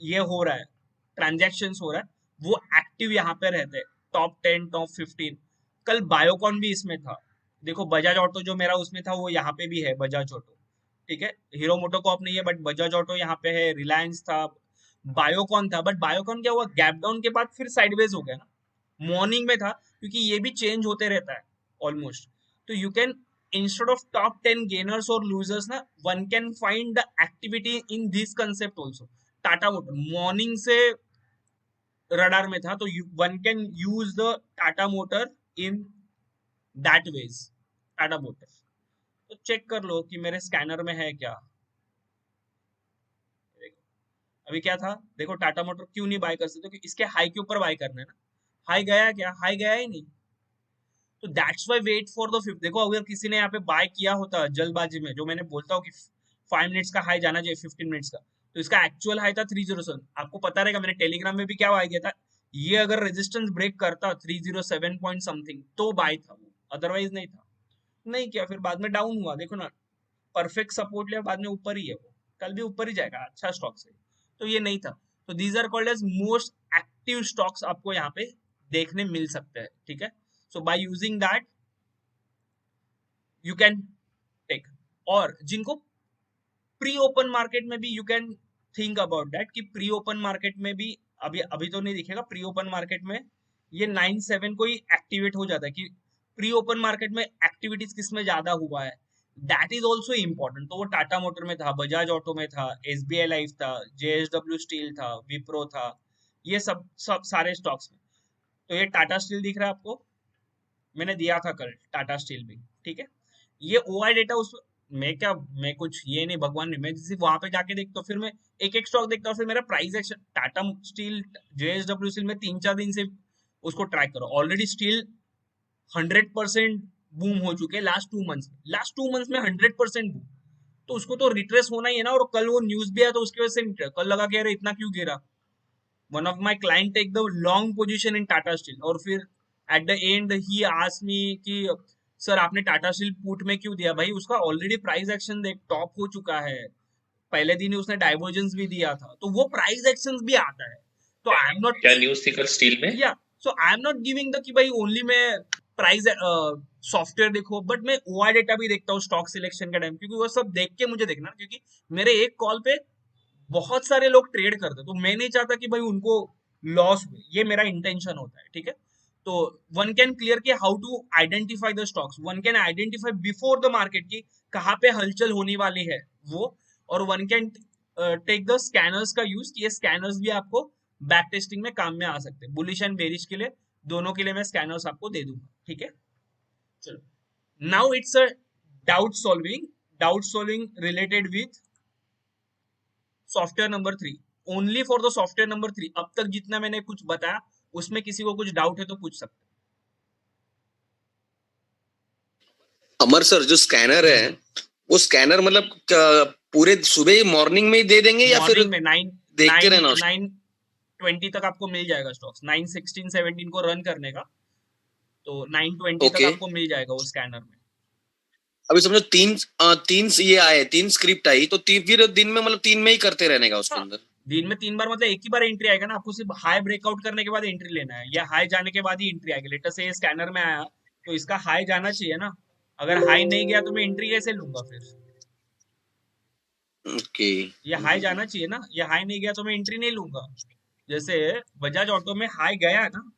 ये हो रहा है, ट्रांजैक्शंस हो रहा है, वो एक्टिव यहाँ पे रहते हैं, टॉप 10 टॉप 15। कल बायोकॉन भी इसमें था, देखो बजाज ऑटो जो मेरा उसमें था वो यहाँ पे भी है, बजाज ऑटो, ठीक है। हीरो मोटो कॉर्प नहीं है बट बजाज ऑटो यहाँ पे है, रिलायंस था, बायोकॉन था, बट बायोकॉन क्या हुआ, गैप डाउन के बाद फिर साइडवेज हो गया ना, मॉर्निंग में था, क्योंकि ये भी चेंज होते रहता है ऑलमोस्ट। तो you can, instead of top 10 gainers और लूजर्स ना, one can find the activity in this concept also. Tata motor morning से रडार में था, तो one can use the Tata motor in that ways, Tata motor. तो चेक कर लो कि मेरे स्कैनर में है क्या। अभी क्या था, देखो टाटा मोटर क्यों नहीं बाय कर सकते, क्योंकि इसके हाई के ऊपर बाय करना है ना। हाई गया क्या, हाई गया ही नहीं, तो that's why wait for the fifth. देखो अगर किसी ने यहाँ पे बाय किया होता जल्दबाजी में, जो मैंने बोलता हूँ कि 5 मिनट्स का हाई जाना चाहिए 15 मिनट्स का, तो इसका एक्चुअल हाई था 307, आपको पता रहेगा मैंने टेलीग्राम में भी क्या बाय किया था। ये अगर रेजिस्टेंस ब्रेक करता 307 पॉइंट समथिंग तो बाय था वो, अदरवाइज नहीं था। नहीं किया, फिर बाद में डाउन हुआ, देखो ना, परफेक्ट सपोर्ट लिया, बाद में ऊपर ही है वो, कल भी ऊपर ही जाएगा, अच्छा स्टॉक से। तो ये नहीं था, तो these are called as most active stocks, आपको यहाँ पे देखने मिल सकते हैं, ठीक है। So by using that you can take. और जिनको प्री ओपन मार्केट में भी you can think about that, कि प्री ओपन मार्केट में भी अभी अभी तो नहीं दिखेगा, प्री ओपन मार्केट में ये 9-7 को ही एक्टिवेट हो जाता है, कि प्री ओपन मार्केट में एक्टिविटीज किस में ज्यादा हुआ है, दैट इज ऑल्सो इम्पोर्टेंट। तो वो टाटा मोटर में था, बजाज ऑटो में था, एसबीआई लाइफ था, जेएसडब्ल्यू स्टील था, विप्रो था, ये सब सब सारे स्टॉक्स में। तो ये टाटा स्टील दिख रहा है आपको, मैंने दिया था कल टाटा स्टील भी, ठीक है। ये ओआई डेटा उस, मैं क्या, मैं कुछ ये नहीं भगवान नहीं, मैं सिर्फ वहां पे जाके देखता हूँ, फिर मैं एक एक स्टॉक देखता हूँ, फिर मेरा price action, Tata steel, JSW steel में 3-4 दिन से उसको ट्रैक करो, ऑलरेडी स्टील 100% बूम हो चुके हैं लास्ट 2 मंथ्स में 100% बूम। तो उसको तो रिट्रेस होना ही है ना, और कल वो न्यूज भी आया तो उसकी वजह से कल लगा कि अरे इतना क्यों गिरा। One of my client take the long position in Tata steel, और फिर at the end he asked me कि सर आपने टाटा स्टील पुट में क्यों दिया, भाई उसका ऑलरेडी प्राइस एक्शन देख टॉप हो चुका है, पहले दिन ही उसने डाइवर्जेंस भी दिया था, तो वो प्राइस एक्शन भी आता है। तो आई एम नॉट, क्या न्यूज थी कल स्टील में? या so I am not giving the कि भाई ओनली मैं प्राइस सॉफ्टवेयर देखो, बट मैं ओआई डेटा भी देखता हूँ स्टॉक सिलेक्शन का टाइम, क्योंकि वो सब देख के मुझे देखना, क्योंकि मेरे एक कॉल पे बहुत सारे लोग ट्रेड करते, तो मैं नहीं चाहता कि भाई उनको लॉस हुए, ये मेरा इंटेंशन होता है, ठीक है। तो वन कैन क्लियर कि how to identify the stocks, one can identify before the market की कहाँ पे हलचल होने वाली है वो, और one can take the scanners का यूज, कि ये स्कैनर्स भी आपको बैक टेस्टिंग में काम में आ सकते हैं, बुलिश एंड बेरिश के लिए दोनों के लिए मैं स्कैनर्स आपको दे दूंगा, ठीक है। चलो, now it's a doubt solving related with software number 3, only for the software number 3। अब तक जितना मैंने कुछ बताया उसमें किसी को कुछ डाउट है तो पूछ सकते अमर सर, जो स्कैनर है वो स्कैनर मतलब पूरे सुबह मॉर्निंग में ही दे देंगे हैं। या फिर मॉर्निंग में नाइन देखते नाइन रहना उसको? 9:20 तक आपको मिल जाएगा स्टॉक्स, 9:16-17 को रन करने का, तो 9:20 तक ओके। आपको मिल जाएगा वो स्कैनर में। अभी समझो तीन ये आए, 3 स्क्रिप्ट आई, तो फिर दिन में मतलब 3 में ही करते रहने का उसके हाँ, अंदर? दिन में 3 बार मतलब एक ही बार एंट्री आएगा ना, आपको सिर्फ हाई ब्रेकआउट करने के बाद एंट्री लेना है, या हाई जाने के बाद ही एंट्री आएगी। लेटर से ये स्कैनर में आया तो इसका हाई जाना चाहिए ना, अगर हाई नहीं गया तो मैं एंट्री कैसे लूंगा फिर, ओके। ये हाई जाना चाहिए ना, ये हाई नहीं गया तो मैं एंट्री नहीं लूंगा। जैसे बजाज ऑटो में हाई गया ना,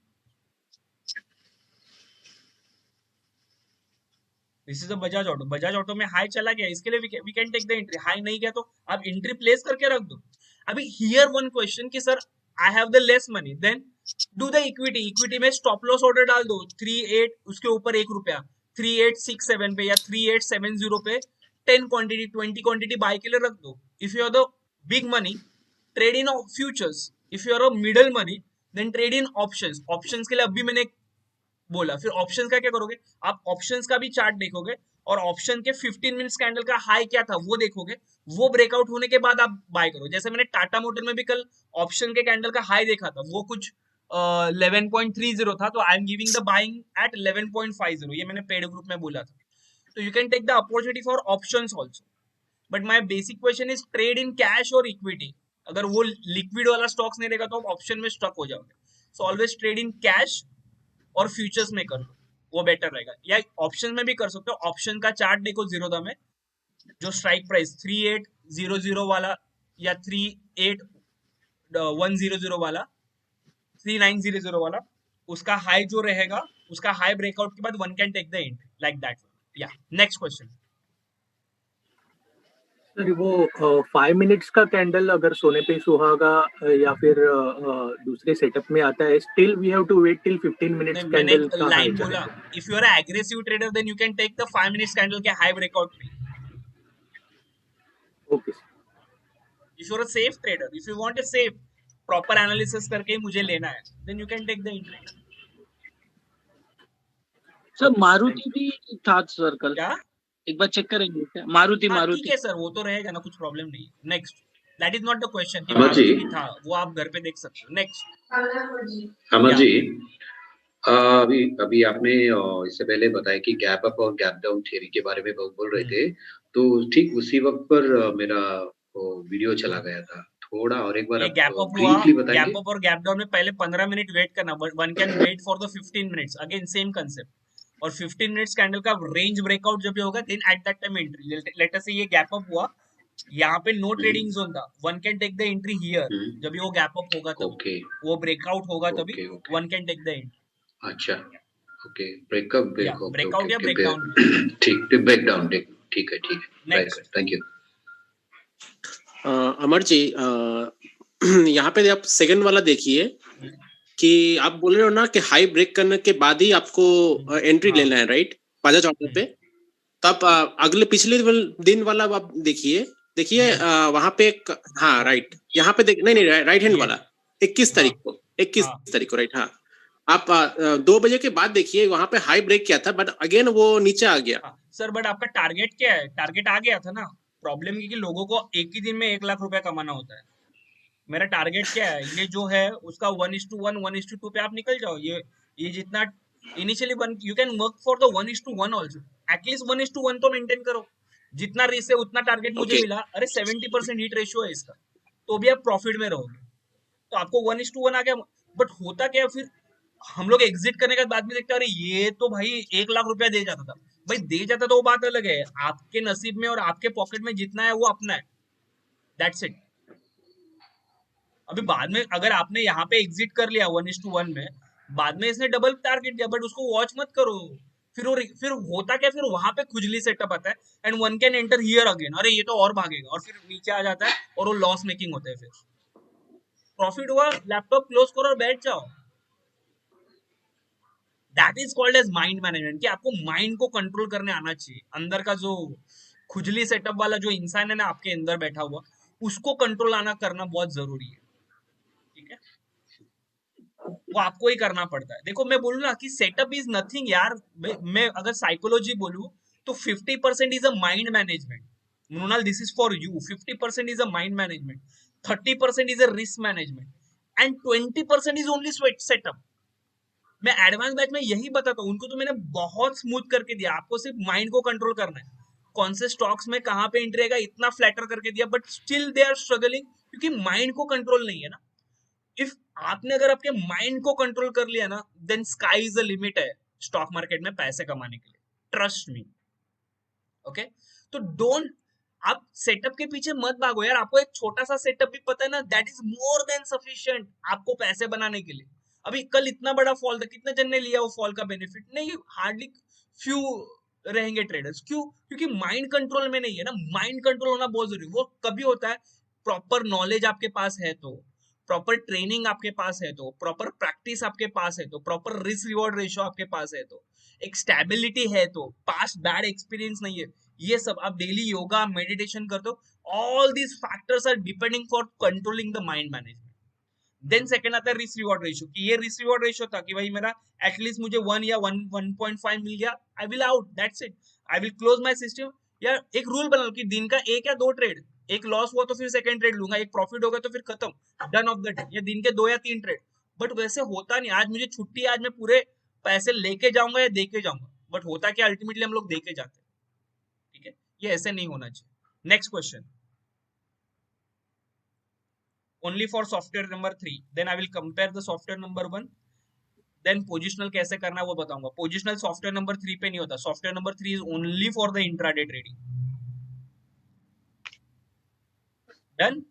this is a Bajaj auto में हाई चला गया, इसके लिए we can take the entry, high नहीं गया तो आप एंट्री प्लेस करके रख दो। अभी हियर वन क्वेश्चन कि sir I have the less money, then do the equity में स्टॉप लॉस ऑर्डर डाल दो 38, उसके ऊपर 1 रुपया 3867 पे या 3870 पे, 10 क्वांटिटी 20 क्वांटिटी बाय के लिए रख दो. If you are the big money, trade in futures. If you are a middle money, then trade in options. Options के लिए अभी मैंने बोला. फिर ऑप्शंस का क्या करोगे, आप ऑप्शंस का भी चार्ट देखोगे और ऑप्शन के 15 मिनट्स कैंडल का हाई क्या था वो देखोगे. वो ब्रेकआउट होने के बाद आप बाय करो. जैसे मैंने टाटा मोटर में भी कल ऑप्शन के कैंडल का हाई देखा था, वो कुछ 11.30 था, तो I am giving the buying at 11.50. ये मैंने पेड ग्रुप में बोला था. तो you can take the opportunity for options also. But my basic question is trade in cash और इक्विटी. अगर वो लिक्विड वाला स्टॉक्स नहीं रहेगा तो आप ऑप्शन में स्टक हो जाओगे. So always trade in cash और फ्यूचर्स में कर लो, वो बेटर रहेगा. या ऑप्शन में भी कर सकते हो. ऑप्शन का चार्ट देखो जीरोधा में, जो स्ट्राइक प्राइस 3800 वाला या 3810 वाला, 3900 वाला, उसका हाई जो रहेगा, उसका हाई ब्रेकआउट के बाद one can take the entry like that. या नेक्स्ट क्वेश्चन. सर वो 5 मिनट्स का कैंडल अगर सोने पे सुहागा या फिर दूसरे सेटअप में आता है, still we have to wait till 15 minutes मैंने कैंडल एक का हाई लाइन बोला, चलेगा. If you are aggressive trader then you can take the 5 minutes candle के हाई ब्रेकआउट में. Okay sir. If you are a safe trader, if you want a safe proper analysis करके ही मुझे लेना है, then you can take the entry. Sir Maruti भी था sir कल, क्या? एक बार चेक करेंगे क्या? मारुति हाँ ठीक मारुति है सर, वो तो रहेगा ना, कुछ प्रॉब्लम नहीं. Next. That is not the question कि अमर जी. मारुति भी था, वो आप घर पे देख सकते हो. नेक्स्ट. अमर या जी, अभी अभी आपने इससे पहले बताया कि गैप अप और गैप डाउन थ्योरी के बारे में बोल रहे थे, तो ठीक उसी वक्त पर मेरा वीडियो चला गया था. थोड़ा और एक बार ये आप गैप अप हुआ, ब्रीफली गैप बताएंगे. अप और गैप डाउन में पहले 15 मिनट वेट करना, but one can wait for the 15 minutes. Again same concept. और 15 मिनट्स कैंडल का रेंज ब्रेकआउट जब भी होगा, then at that time entry. Let us से ये गैप अप हुआ, यहाँ पे नो ट्रेडिंग जोन था, one can take the entry here. जब भी वो गैप अप होगा तब, ओके वो ब्रेकआउट होगा तभी okay okay. One can take the entry. अच्छा, ओके. ब्रेकअप ब्रेक या ओके ब्रेकआउट या ओके ब्रेकडाउन. ठीक, ब्रेक डाउन. ठीक है. Right, next. Thank you. Amar ji, यहाँ पे आप सेकंड वाला देखिए कि आप बोल रहे हो ना कि हाई ब्रेक करने के बाद ही आपको एंट्री हाँ. लेना है, राइट? बजाज ऑटो पे. तो आप अगले पिछले दिन वाला आप देखिए वहां पे एक, हाँ राइट, यहाँ पे देख, नहीं राइट हैंड वाला 21 तारीख को, 21 तारीख को, राइट. हाँ, आप 2 बजे के बाद देखिए, वहां पे हाई ब्रेक किया था, बट अगेन वो नीचे आ गया. सर बट आपका टारगेट क्या है? टारगेट आ गया था ना. प्रॉब्लम ये कि लोगों को एक ही दिन में 1 लाख रुपया कमाना होता है. मेरा टारगेट क्या है? ये जो है उसका 1:1 1:2 पे आप निकल जाओ. ये जितना initially you can work for the 1:1 also. At least 1:1 तो मेंटेन करो. जितना रिस्क है उतना टारगेट मुझे Okay. मिला. अरे 70% हिट रेशियो है इसका, तो भी आप प्रॉफिट में रहोगे. तो आपको 1:1 आ गया. बट होता क्या फिर, हम लोग एग्जिट करने के बाद में देखते हैं, अरे ये तो भाई 1 लाख रुपया दे जाता था. भाई दे जाता तो वो बात अलग है, आपके नसीब में और आपके पॉकेट में जितना है वो अपना है. That's it. अभी बाद में अगर आपने यहाँ पे एग्जिट कर लिया 1:1 में, बाद में इसने डबल टारगेट दिया, बट उसको वॉच मत करो. फिर होता क्या, फिर वहां पे खुजली सेटअप आता है and one can enter here again. अरे ये तो और भागेगा, और फिर नीचे आ जाता है और वो लॉस मेकिंग होता है. फिर प्रॉफिट हुआ, लैपटॉप क्लोज करो और बैठ जाओ. That is called as mind management. कि आपको माइंड को कंट्रोल करने आना चाहिए. अंदर का जो खुजली सेटअप वाला जो इंसान है ना आपके अंदर बैठा हुआ, उसको कंट्रोल आना करना बहुत जरूरी है. ठीक है, वो आपको ही करना पड़ता है. देखो मैं बोलूँ ना कि सेटअप इज नथिंग यार. मैं अगर साइकोलॉजी बोलूँ तो 50% is a mind management. Mrinal, this is for you. 50% is a mind management, 30% is a risk management, and 20% is only setup. मैं एडवांस बैच में यही बताता हूँ उनको. तो मैंने बहुत स्मूथ करके दिया. आपको सिर्फ माइंड को कंट्रोल करना है. कौन से स्टॉक्स में कहां पे एंट्री आएगा इतना फ्लैटर करके दिया, but still they are struggling, क्योंकि माइंड को कंट्रोल नहीं है ना. इफ आपने अगर आपके माइंड को कंट्रोल कर लिया ना, then sky is the limit है स्टॉक मार्केट में पैसे कमाने के लिए. Trust me. ओके, तो डोंट, आप सेटअप के पीछे मत भागो यार. आपको एक छोटा सा सेटअप भी पता है ना, that is more than sufficient आपको पैसे बनाने के लिए. अभी कल इतना बड़ा फॉल था, कितने जन ने लिया वो फॉल का बेनिफिट? नहीं, हार्डली फ्यू रहेंगे ट्रेडर्स. क्यों? क्योंकि माइंड कंट्रोल में नहीं है ना. माइंड कंट्रोल होना बहुत जरूरी. वो कभी होता है, प्रॉपर नॉलेज आपके पास है तो, प्रॉपर ट्रेनिंग आपके पास है तो, प्रॉपर प्रैक्टिस आपके पास है तो, प्रॉपर रिस्क रिवॉर्ड रेशियो आपके पास है तो, एक स्टेबिलिटी है तो, पास्ट बैड एक्सपीरियंस नहीं है. ये सब आप डेली योगा मेडिटेशन करते हो, all these factors are depending for controlling the mind management. Then second आता है रिस्क रिवॉर्ड रेशियो, कि ये रिस्क रिवॉर्ड रेशियो था कि भाई मेरा एटलीस्ट मुझे 1 या 1.5 मिल गया, I will out, that's it, I will close my system. या एक रूल बना लो कि दिन का 1 या 2 ट्रेड, एक लॉस हुआ तो फिर सेकंड ट्रेड लूंगा, एक प्रॉफिट होगा तो फिर खत्म, डन ऑफ द डे. या दिन के 2 या 3 ट्रेड. बट वैसे होता नहीं. आज मुझे छुट्टी है, आज मैं पूरे पैसे लेके जाऊंगा या देके जाऊंगा, बट होता क्या अल्टीमेटली हम लोग देके जाते हैं. ठीक है, ये ऐसे नहीं होना चाहिए. Next question, only for software number 3, then I will compare the software number 1, then positional कैसे करना है वो बताऊंगा. positional software number 3 पे नहीं होता, software number 3 is only for the intraday trading. done.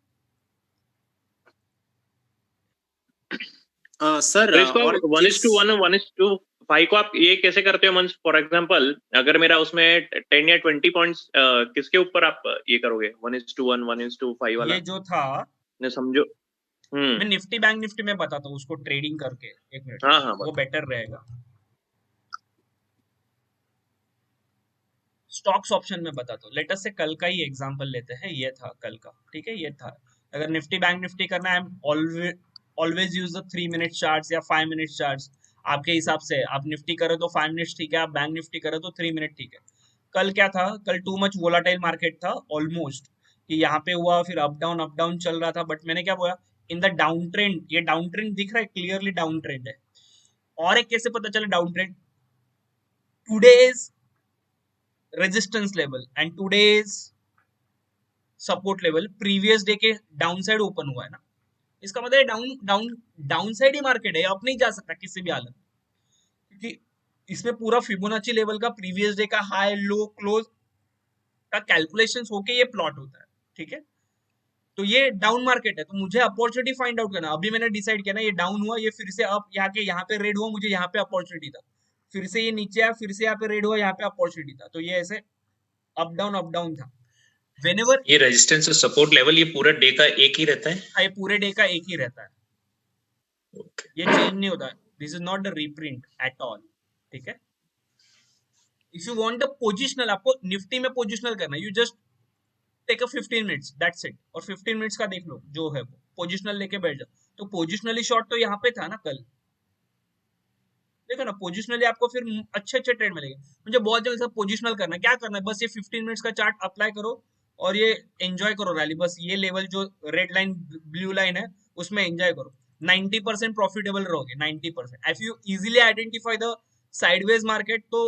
Sir तो इसको और 1:1 और 1:5 को आप ये कैसे करते हो मंस? फॉर एग्जांपल अगर मेरा उसमें 10 या 20 पॉइंट्स, किसके ऊपर आप ये करोगे? 1:1 1:5 वाला ये जो था ने समझो. मैं निफ्टी बैंक निफ्टी में बताता हूँ उसको ट्रेडिंग करके. एक मिनट, हाँ वो बेटर रहेगा. स्टॉक्स ऑप्शन में बताता हूँ. लेट अस से कल का ही एग्जांपल लेते हैं. ये था कल का, ठीक है, ये था. अगर निफ्टी बैंक निफ्टी करना है, always use the 3 minute charts या 5 मिनट चार्ट्स, आपके हिसाब से. आप निफ्टी करो तो 5 मिनट्स ठीक है, आप बैंक निफ्टी करो तो 3 मिनट ठीक है. कल क्या था, कल टू मच वोलाटाइल मार्केट था ऑलमोस्ट, कि यहाँ पे हुआ फिर अप डाउन चल रहा था. बट मैंने क्या बोला, इन द डाउन ट्रेंड, ये डाउन ट्रेंड दिख रहा है, क्लियरली डाउन ट्रेंड है. और एक कैसे पता चला down trend, today's resistance level and today's support level previous day के डाउन साइड ओपन हुआ है ना. इसका मतलब डाउन साइड ही मार्केट है, अप नहीं जा सकता किसी भी हालत, क्योंकि इसमें पूरा फिबोनाची लेवल का प्रीवियस डे का हाई लो क्लोज का कैलकुलेशंस होके ये प्लॉट होता है. ठीक है, तो ये डाउन मार्केट है, तो मुझे अपॉर्चुनिटी फाइंड आउट करना. अभी मैंने डिसाइड किया ना, ये डाउन हुआ, ये फिर से अप, यहाँ पे रेड हुआ, मुझे यहाँ पे अपॉर्चुनिटी था. फिर से ये नीचे आया, फिर से यहाँ पे रेड हुआ, यहाँ पे अपॉर्चुनिटी था. तो ये ऐसे अप डाउन था. Whenever ये रेजिस्टेंस और सपोर्ट लेवल ये पूरा डे का एक ही रहता है? ये पूरे डे का एक ही रहता है. Okay. ये चेंज नहीं होता. This is not the reprint at all. ठीक है, if you want the positional, आपको निफ्टी में पोजिशनल करना है, you just take a 15 minutes, that's it. और 15 मिनट्स का देख लो जो है वो पोजिशनल लेके बैठ जाओ. तो पोजिशनली शॉर्ट तो यहाँ पे था ना कल, देखो ना, पोजिशनली आपको फिर अच्छे ट्रेड मिलेंगे. मुझे बहुत जल्दी से पोजिशनल करना है. क्या करना है, बस ये 15 मिनट्स का चार्ट अप्लाई करो और ये एंजॉय करो रैली. बस ये लेवल जो रेड लाइन ब्लू लाइन है उसमें एंजॉय करो. 90% प्रॉफिटेबल रहोगे. 90%. If you easily identify the sideways market तो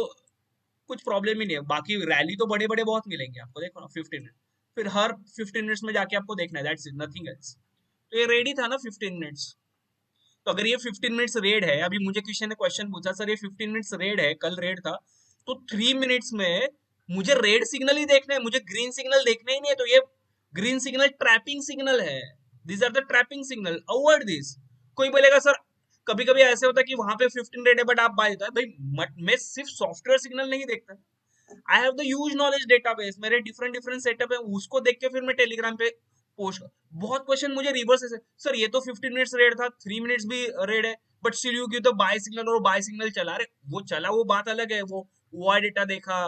कुछ प्रॉब्लम ही नहीं है. बाकी रैली तो बड़े बड़े बहुत मिलेंगे आपको. देखो ना 15 मिनट, फिर हर 15 मिनट्स में जाके आपको देखना है, दैट्स इट, नथिंग एल्स. तो ये रेडी था ना 15 मिनट्स. तो अगर ये 15 मिनट्स रेड है, अभी मुझे किसी ने क्वेश्चन पूछा, सर ये 15 मिनट्स रेड है, कल रेड था, तो 3 मिनट्स में मुझे रेड सिग्नल ही देखना है, मुझे ग्रीन सिग्नल देखना ही नहीं है. तो ये ग्रीन सिग्नल ट्रैपिंग सिग्नल है. This are the trapping signal, avoid this. कोई बोलेगा सर कभी कभी ऐसे होता है कि वहां पे 15 रेड है बट आप बाय देता है. भाई मैं सिर्फ सॉफ्टवेयर सिग्नल नहीं देखता. आई have the huge knowledge database, मेरे डिफरेंट सेटअप है, उसको देख के फिर मैं टेलीग्राम पे पोस्ट. बहुत क्वेश्चन मुझे रिवर्स है, सर ये तो 15 मिनट्स रेड था, 3 मिनट्स भी रेड है, but still you give the buy signal, और बाय सिग्नल चला रहे. वो चला, वो बात अलग है. वो ओआई डेटा देखा,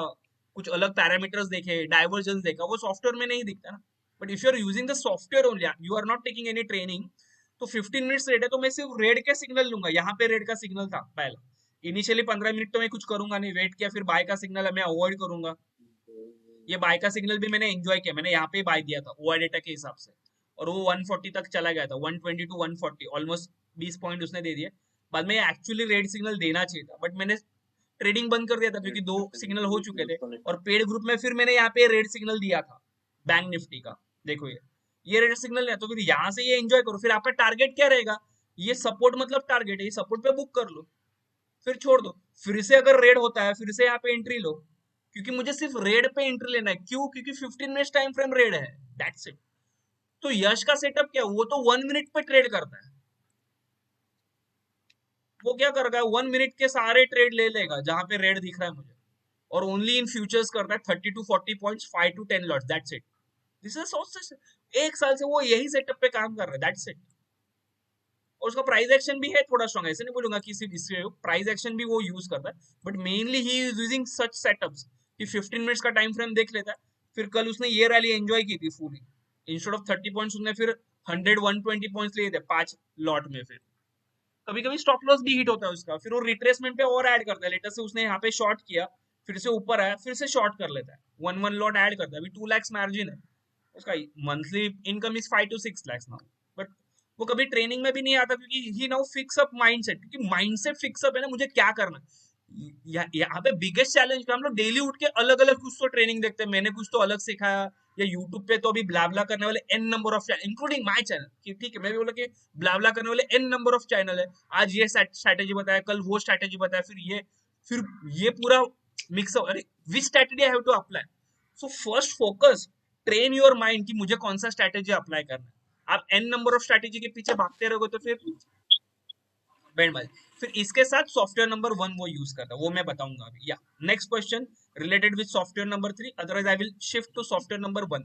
कुछ अलग पैरामीटर्स देखे, डाइवर्जेंस देखा, वो सॉफ्टवेयर में नहीं दिखता ना. But if you are using the software only, you are not taking any training, तो 15 मिनट्स रेड है तो मैं सिर्फ रेड के सिग्नल लूंगा. यहाँ पे रेड का सिग्नल था पहला, इनिशियली 15 मिनट तो मैं कुछ करूंगा नहीं, वेट किया, फिर बाय का सिग्नल मैं अवॉइड करूंगा. ये बाय का सिग्नल भी मैंने एंजॉय किया, मैंने यहाँ पे बाय दिया था ओआई डेटा के हिसाब से, और वो 140 तक चला गया था. 120 to 140, ऑलमोस्ट 20 पॉइंट उसने दे दिए. बाद में एक्चुअली रेड सिग्नल देना चाहिए था, बट मैंने ट्रेडिंग बंद कर दिया था क्योंकि 2 सिग्नल हो चुके थे. और पेड ग्रुप में फिर मैंने यहाँ पे रेड सिग्नल दिया था बैंक निफ्टी का. देखो ये रेड सिग्नल है, तो फिर यहाँ से ये एंजॉय करो. फिर आपका टारगेट क्या रहेगा, ये सपोर्ट मतलब टारगेट है, ये सपोर्ट पे बुक कर लो, फिर छोड़ दो. फिर से अगर रेड होता है फिर से यहाँ पे एंट्री लो, क्योंकि मुझे सिर्फ रेड पे एंट्री लेना है. क्यों? क्योंकि 15 मिनट्स टाइम फ्रेम रेड है, दैट्स इट. तो यश का सेटअप क्या, वो तो 1 मिनट पे ट्रेड करता है. वो क्या करेगा, 1 मिनट के सारे ट्रेड ले लेगा जहां पे रेड दिख रहा है मुझे, और ओनली इन फ्यूचर्स करता है 30 to 40 points, 5 to 10 lots, that's it. This is 1 साल से वो यही सेटअप पे काम कर रहा है, दैट्स इट. और उसका प्राइस एक्शन भी है थोड़ा स्ट्रॉन्ग, ऐसे नहीं बोलूंगा कि सिर्फ इससे प्राइस एक्शन भी वो यूज करता है, but mainly he is using such setups कि 15 मिनट्स का टाइम फ्रेम देख लेता है, फिर कल उसने ये रैली एंजॉय की थी फुली, इंस्टेड ऑफ 30 पॉइंट्स उसने फिर 100-120 पॉइंट्स लिए थे 5 लॉट में। फिर कभी कभी स्टॉप लॉस भी हिट होता है उसका, फिर वो रिट्रेसमेंट पे और ऐड करता है, लेटर से उसने यहाँ पे शॉर्ट किया, फिर से ऊपर आया, फिर से शॉर्ट कर लेता है, 1 लॉट ऐड करता है। अभी 2 lakhs मार्जिन है उसका, monthly income is 5 to 6 lakhs now. But वो कभी ट्रेनिंग में भी नहीं आता, क्योंकि ही नाउ फिक्स अप माइंडसेट, क्योंकि माइंडसेट फिक्स अप है ना, मुझे क्या करना है। यहाँ पे बिगेस्ट चैलेंज का, हम लोग डेली उठ के अलग अलग कुछ तो ट्रेनिंग देखते हैं, मैंने कुछ तो अलग सिखाया, या यूट्यूब पे तो अभी ब्लाबला करने वाले n number of channel, including my channel, कि ठीक है मैं भी बोला कि ब्लाबला करने वाले n नंबर ऑफ चैनल है, आज ये स्ट्रैटेजी बताया, कल वो स्ट्रैटेजी बताया, फिर ये पूरा मिक्सअप, अरे which strategy I have to apply. So first focus, train your mind कि मुझे कौन सा स्ट्रैटेजी अप्लाई करना है। आप n नंबर ऑफ स्ट्रैटेजी के पीछे भागते रहोगे तो फिर बैंडबाजी। फिर इसके साथ सॉफ्टवेयर नंबर 1 वो यूज करता है, वो मैं बताऊंगा अभी। या next question related with software number 3, otherwise I will shift to software number 1,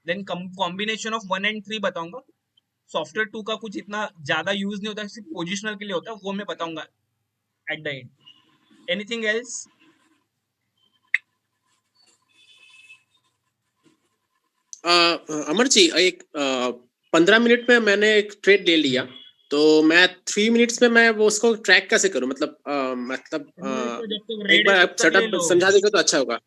then combination of 1 and 3 बताऊंगा। सॉफ्टवेयर 2 का कुछ इतना ज्यादा यूज नहीं होता, सिर्फ पोजिशनल के लिए होता है, वो मैं बताऊंगा at the end. Anything else? Amar ji, एक 15 मिनट में मैंने एक ट्रेड ले लिया, तो मैं 3 मिनट्स में मैं वो उसको ट्रैक कैसे करूं? मतलब एक बार आप सेटअप समझा देगा तो अच्छा होगा।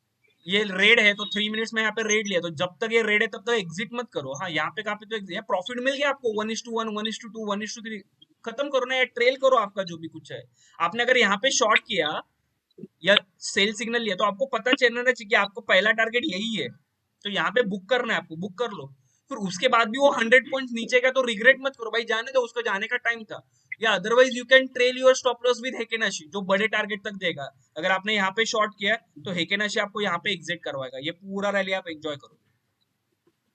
ये रेड है तो 3 मिनट्स में यहाँ पे रेड लिया, तो जब तक ये रेड है तब तक एग्जिट मत करो। हाँ, यहाँ पे कहाँ पे तो प्रॉफिट मिल गया आपको 1:1, 1:2, 1:3, खत्म करो ना, या ट्रेल करो आपका जो भी कुछ है। आपने अगर यहाँ पे शॉर्ट किया या सेल सिग्नल लिया, तो आपको पता चलना चाहिए कि आपको पहला टारगेट यही है, तो यहाँ पे बुक करना है आपको, बुक कर लो। फिर उसके बाद भी वो 100 पॉइंट नीचे का तो रिग्रेट मत करो भाई, जाने दो, उसको जाने का टाइम था। या otherwise you can trail your stop loss with Heikin Ashi, जो बड़े टारगेट तक देगा। अगर आपने यहाँ पे शॉर्ट किया तो हेकेनाशी आपको यहाँ पे एग्जिट करवाएगा, ये पूरा रैली आप एंजॉय करो।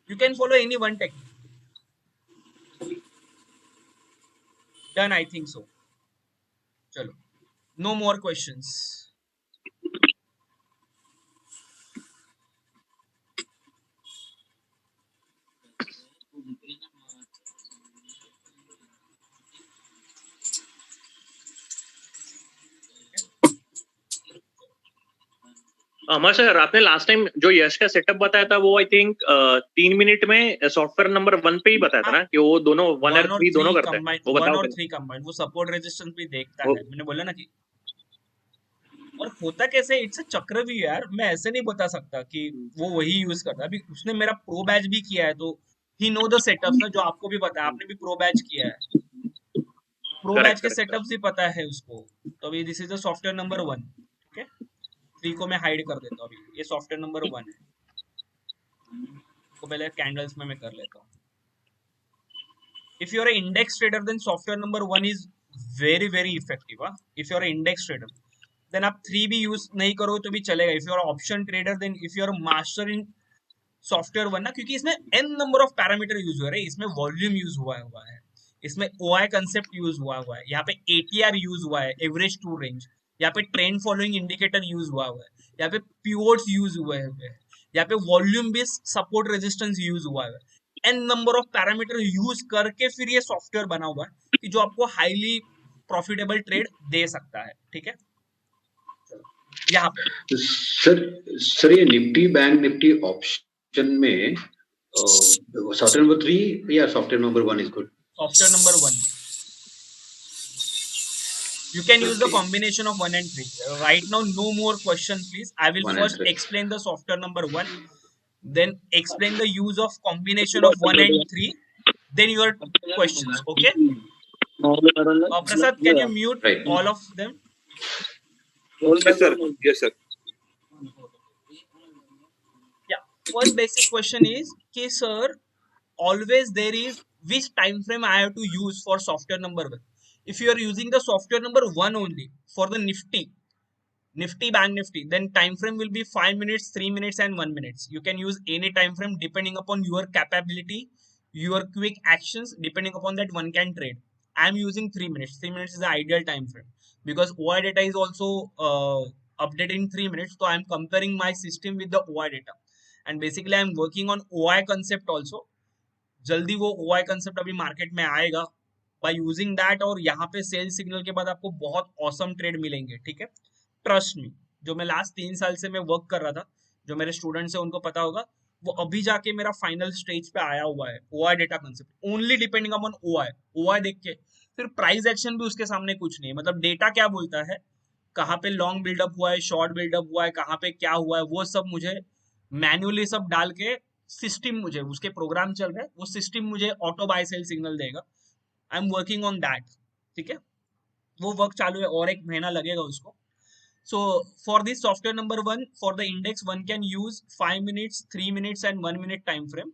You can follow any one technique. Done, I think so. चलो, नो मोर क्वेश्चंस। अमर सर, आपने लास्ट टाइम जो यश का सेटअप बताया था, वो आई थिंक 3 मिनट में सॉफ्टवेयर नंबर 1 पे ही बताया था ना, कि वो दोनों 1 और 3 दोनों करते हैं। वो बताओ। 1 और 3 कंबाइंड, वो सपोर्ट रेजिस्टेंस भी देखता है, मैंने बोला ना कि। और होता कैसे, इट्स अ चक्रव्यूह यार, मैं ऐसे नहीं बता सकता कि वो वही यूज करता है। अभी उसने मेरा प्रो बैच भी किया है, तो ही नो द सेटअप्स ना, जो आपको भी पता है, आपने भी प्रो बैच किया है, प्रो बैच के सेटअप्स भी पता है उसको। तो अभी this is the software number 1, ठीक है। 3 को मैं हाइड कर देता हूँ अभी, ये सॉफ्टवेयर नंबर 1 है। को पहले कैंडल्स में मैं कर लेता हूँ। If you are index trader then software number 1 is very very effective. If you are index trader then आप 3 भी यूज नहीं करोगे तो भी चलेगा। If you are option trader then if you are master in software 1 ना, क्योंकि इसमें n number of parameter use हो रहे हैं, इसमें वॉल्यूम यूज हुआ है, इसमें OI कंसेप्ट यूज हुआ है, यहाँ पे ATR यूज हुआ है, एवरेज टू रेंज, यहाँ पे ट्रेंड फॉलोइंग इंडिकेटर यूज हुआ है, यहाँ पे पिवोट्स यूज हुए हैं, यहाँ पे volume based support resistance use हुआ है। n number of parameter use करके फिर ये सॉफ्टवेयर बना हुआ है कि जो आपको हाईली प्रॉफिटेबल ट्रेड दे सकता है, ठीक है। यहाँ पे सर ये निफ्टी बैंक निफ्टी ऑप्शन में सॉफ्टवेयर नंबर 3 या software number 1 is good? Software number 1, you can use the combination of 1 and 3 right now. No more question please, I will first explain the software number 1, then explain the use of combination of 1 and 3, then your questions, okay? Prasad, can you mute all of them? Yes sir, yes sir. Yeah, first basic question is कि sir, always there is which time frame I have to use for software number 1. If you are using the software number 1 only for the Nifty, Bank Nifty, then time frame will be 5 minutes, 3 minutes and 1 minute. You can use any time frame depending upon your capability, your quick actions, depending upon that one can trade. I am using 3 minutes. 3 minutes is the ideal time frame because OI data is also updated in 3 minutes. So I am comparing my system with the OI data, and basically I am working on OI concept also. जल्दी वो OI concept अभी market में आएगा by using that, और यहाँ पे cell signal के बाद आपको बहुत awesome ट्रेड मिलेंगे, ठीक है, ट्रस्ट मी। जो मैं लास्ट 3 साल से मैं वर्क कर रहा था, जो मेरे स्टूडेंट्स हैं उनको पता होगा, वो अभी जाके मेरा फाइनल स्टेज पे आया हुआ है। OI data concept only depending upon OI देख के, फिर प्राइस एक्शन भी उसके सामने कुछ नहीं है। मतलब डेटा क्या बोलता है, कहाँ पे लॉन्ग बिल्डअप हुआ है, शॉर्ट बिल्डअप हुआ है, कहाँ पे क्या हुआ है, वो सब मुझे मैन्युअली सब डाल के सिस्टम, मुझे उसके प्रोग्राम चल रहे हैं, वो सिस्टम मुझे ऑटो बाय सेल सिग्नल देगा। I am working on that, ठीक है, वो वर्क चालू है और 1 महीना लगेगा उसको। So for this software number 1, for the index, one can use 5 minutes, 3 minutes and 1 minute time frame.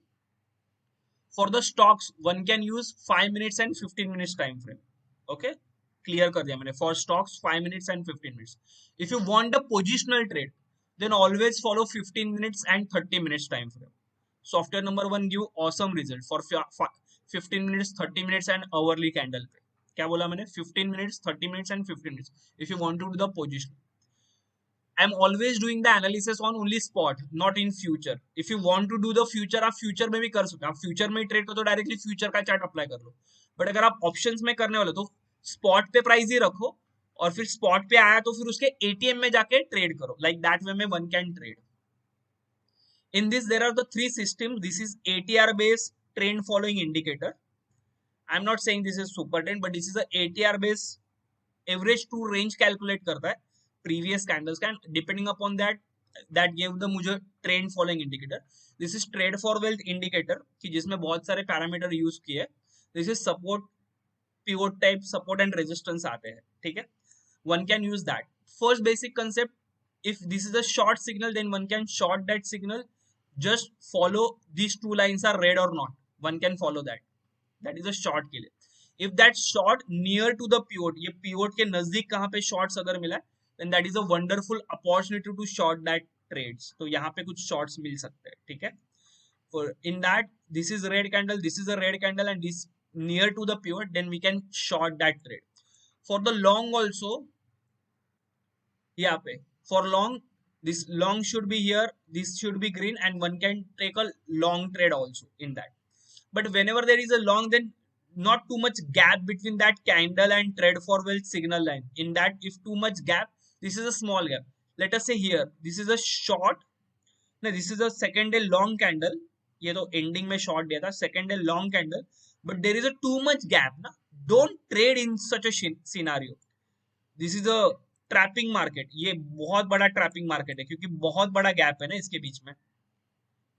For the stocks, one can use 5 minutes and 15 minutes time frame. Okay, clear कर दिया मैंने। For stocks 5 minutes and 15 minutes. If you want a positional trade, then always follow 15 minutes and 30 minutes time frame. Software number 1 give awesome result for 15 minutes, 30 minutes and hourly candle पे। क्या बोला मैंने? 15 minutes, 30 minutes and 15 minutes. If you want to do the position, I'm always doing the analysis on only spot, not in future. If you want to do the future, आप future में भी कर सकते हो। आप future में trade करो तो डायरेक्टली फ्यूचर का चार्ट अप्लाई कर लो। बट अगर आप ऑप्शंस में करने वाले तो स्पॉट पे प्राइस ही रखो, और फिर स्पॉट पे आया तो फिर उसके एटीएम में जाके ट्रेड करो। लाइक दैट वे में one can trade. In this there are the 3 systems. This is ATR based trend following indicator. I'm not saying this is super trend, but this is a ATR based average to range calculate करता है previous candles can, depending upon that gave the मुझे trend following indicator. This is trade for wealth indicator कि जिसमें बहुत सारे parameter use किए। This is support, pivot type, support and resistance आते हैं, ठीक है। One can use that. First basic concept, if this is a short signal, then one can short that signal. Just follow these 2 lines are red or not. One can follow that. That is a short के लिए। If that short near to the pivot, ये pivot के नजदीक कहाँ पे shorts अगर मिला है, then that is a wonderful opportunity to short that trades. तो यहाँ पे कुछ shorts मिल सकते हैं, ठीक है। For in that, this is red candle, this is a red candle, and this near to the pivot, then we can short that trade. For the long also, यहाँ पे for long, this long should be here, this should be green, and one can take a long trade also in that. But whenever there is a long, then not too much gap between that candle and trade for wealth signal line. In that, if too much gap, this is a small gap. Let us say here, this is a short, no, this is a second day long candle. ये तो ending में short दिया था, second day long candle, but there is a too much gap ना. Don't trade in such a scenario. This is a trapping market. ये बहुत बड़ा trapping market है क्योंकि बहुत बड़ा gap है ना इसके बीच में.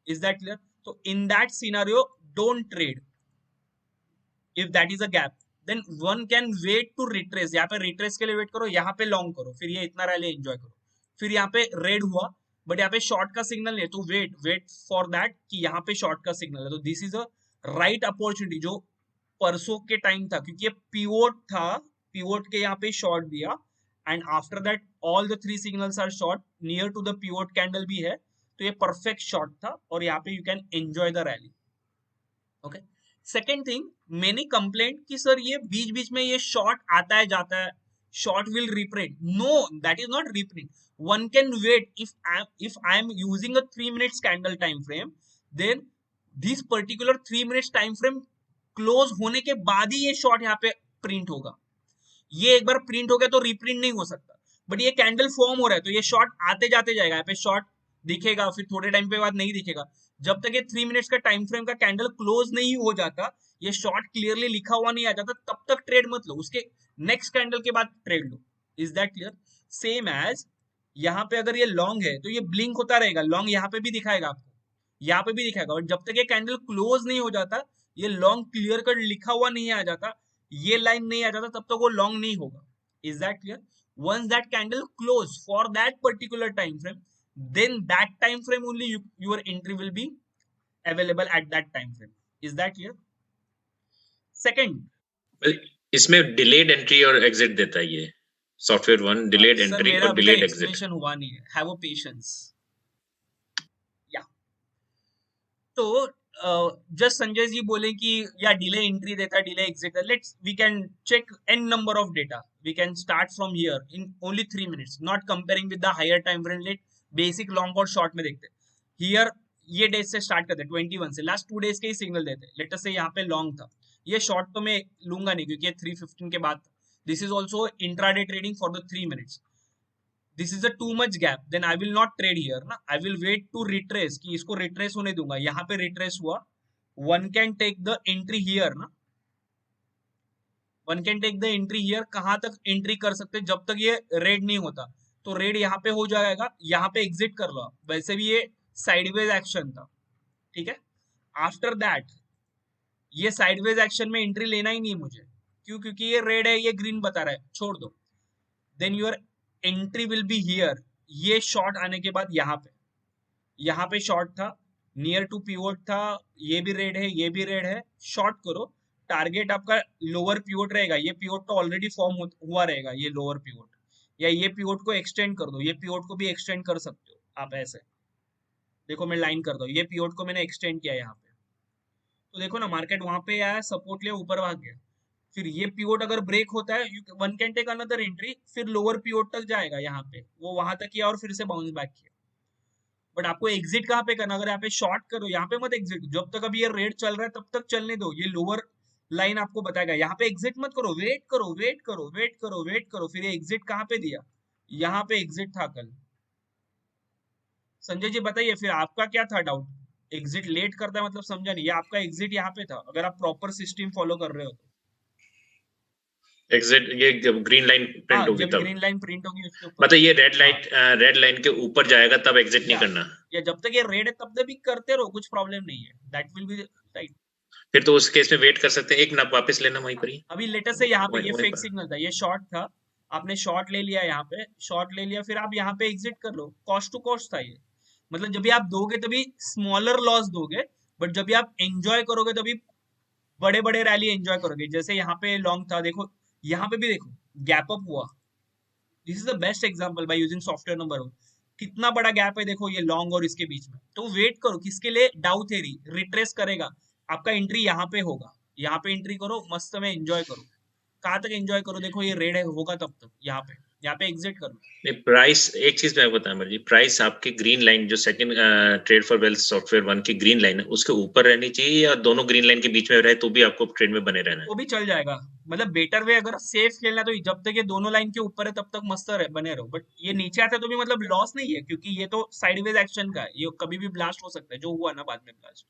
Is that clear? So in that scenario, don't trade. If that is a gap, then one can wait to retrace. यहाँ पे retrace के लिए wait करो, यहाँ पे long करो, फिर ये इतना रैली enjoy करो। फिर यहाँ पे red हुआ, but यहाँ पे short का signal नहीं है, तो wait for that कि यहाँ पे short का signal है। तो this is a right opportunity जो परसों के टाइम था, क्योंकि ये pivot था, pivot के यहाँ पे short दिया, and after that all the 3 signals are short, near to the pivot candle भी है, तो ये perfect short था और यहाँ पे you can enjoy the rally. Okay. Second thing, many complaint कि सर ये बीच बीच में ये short आता है जाता है, short will reprint. No, that is not reprint. One can wait. If I am using a 3 minutes candle time frame, then this particular 3 minutes time frame close होने के बाद ही ये short यहाँ पे print होगा। ये एक बार print हो गया तो reprint नहीं हो सकता, but ये candle form हो रहा है तो ये short आते जाते जाएगा, यहाँ पे short दिखेगा, फिर थोड़े टाइम पे बाद नहीं दिखेगा। जब तक ये 3 मिनट्स का टाइम फ्रेम का कैंडल क्लोज नहीं हो जाता, ये शॉर्ट क्लियरली लिखा हुआ नहीं आ जाता, तब तक ट्रेड मत लो, उसके नेक्स्ट कैंडल के बाद ट्रेड लो। Is that clear? Same as यहाँ पे अगर ये लॉन्ग है तो ये ब्लिंक होता रहेगा, लॉन्ग यहाँ पे भी दिखाएगा आपको, यहाँ पे भी दिखाएगा, और जब तक ये कैंडल क्लोज नहीं हो जाता, ये लॉन्ग क्लियर कट लिखा हुआ नहीं आ जाता, ये लाइन नहीं आ जाता, तब तक वो लॉन्ग नहीं होगा। Is that clear? Once that candle close for that particular time frame, then that time frame only your entry will be available at that time frame. Is that clear? Second, इसमें delayed entry और exit देता है ये software 1, delayed entry और delayed exit। explanation हुआ नहीं है, have a patience. Yeah. तो just संजय जी बोले कि या delay entry देता है, delay exit है, we can check n number of data. We can start from here in only 3 minutes, not comparing with the higher time frame. Let basic long और short में देखते हैं। हियर ये days से start करते हैं, 21 से लास्ट 2 डेज के ही सिग्नल देते हैं। लेट अस से यहाँ पे लॉन्ग था, ये शॉर्ट तो मैं लूंगा नहीं क्योंकि ये 3:15 के बाद था। This is also intraday trading for the 3 minutes. This is a too much gap, then I will not trade here ना, I will wait to retrace, कि इसको रिट्रेस होने दूंगा, यहाँ पे रिट्रेस हुआ, one can take the entry here ना, one can take the entry here, कहां तक एंट्री कर सकते जब तक ये रेड नहीं होता, तो रेड यहाँ पे हो जाएगा, यहाँ पे एग्जिट कर लो, वैसे भी ये साइडवेज एक्शन था, ठीक है। आफ्टर दैट ये साइडवेज एक्शन में एंट्री लेना ही नहीं मुझे, क्यों, क्योंकि ये रेड है, ये ग्रीन बता रहा है, छोड़ दो, then your entry will be here, ये शॉर्ट आने के बाद यहाँ पे शॉर्ट था, नियर टू पिवोट था, ये भी रेड है, ये भी रेड है, शॉर्ट करो, टारगेट आपका लोअर पिवोट रहेगा, ये पिवोट तो ऑलरेडी फॉर्म हुआ रहेगा, ये लोअर पिवोट, या ये पिवोट को एक्सटेंड कर दो, ये पिवोट को भी एक्सटेंड कर सकते हो आप ऐसे, देखो मैं लाइन कर दो, ये पिवोट को मैंने एक्सटेंड किया यहाँ पे, तो देखो ना मार्केट वहां पे आया, सपोर्ट लिया, ऊपर भाग गया, फिर ये पिवोट अगर ब्रेक होता है, one can take another entry, फिर लोअर पिवोट तक जाएगा, यहाँ पे वो वहां तक किया और फिर से बाउंस बैक किया, बट आपको एग्जिट कहाँ पे करना, अगर यहाँ पे शॉर्ट करो, यहाँ पे मत एग्जिट, जब तक अभी ये रेड चल रहा है तब तक चलने दो, ये लोअर लाइन आपको बताएगा, यहाँ पे एग्जिट मत करो, वेट करो, वेट करो, वेट करो, वेट करो, फिर ये एग्जिट कहाँ पे दिया, यहाँ पे एग्जिट था कल, संजय जी बताइए फिर आपका क्या था डाउट, एग्जिट लेट करता है मतलब समझा नहीं, ये आपका एग्जिट यहाँ पे था, अगर आप प्रॉपर सिस्टम फॉलो कर रहे हो तो, एग्जिट ये ग्रीन लाइन प्रिंट होगी जब तब, ग्रीन लाइन प्रिंट होगी उसके ऊपर, मतलब ये रेड लाइन के ऊपर जाएगा तब एग्जिट नहीं या करना, या जब तक ये रेड है तब तक भी करते रहो, कुछ प्रॉब्लम नहीं है, दैट विल बी राइट। फिर तो उस केस में वेट कर सकते हैं, एक नाप वापस लेना वहीं पर ही, अभी लेटेस्ट से यहाँ पे ये वहीं फेक पर। सिग्नल था, ये शॉर्ट था, आपने शॉर्ट ले लिया, यहाँ पे शॉर्ट ले लिया, फिर आप यहाँ पे एग्जिट कर लो, कॉस्ट टू कॉस्ट था ये, मतलब जब भी आप दोगे तभी स्मॉलर लॉस दोगे, बट जब भी आप एंजॉय करोगे तभी बड़े बड़े रैली एंजॉय करोगे, जैसे यहाँ पे लॉन्ग था, देखो यहाँ पे भी देखो गैप अप हुआ, this is the best example by using software number 1, कितना बड़ा गैप है देखो ये लॉन्ग और इसके बीच में, तो वेट करो किसके लिए, डाउ थ्योरी रिट्रेस करेगा, आपका एंट्री यहाँ पे होगा, यहाँ पे एंट्री करो, मस्त में एंजॉय करो, कहाँ तक एंजॉय करो, देखो ये रेड होगा तब तक, यहाँ पे एग्जिट करो। नहीं प्राइस, एक चीज मैं बताऊं मर्जी, प्राइस आपकी ग्रीन लाइन जो second trade for wealth software 1 की ग्रीन लाइन है उसके ऊपर रहनी चाहिए, या दोनों ग्रीन लाइन के बीच में रहे तो भी आपको ट्रेड में बने रहना है? वो भी चल जाएगा, मतलब बेटर वे अगर सेफ खेलना तो जब तक ये दोनों लाइन के ऊपर है तब तक मस्त बने रहो, बट ये नीचे आता है तो भी मतलब लॉस नहीं है, क्योंकि ये तो साइडवेज एक्शन का है, ये कभी भी ब्लास्ट हो सकता है, जो हुआ ना बाद में ब्लास्ट,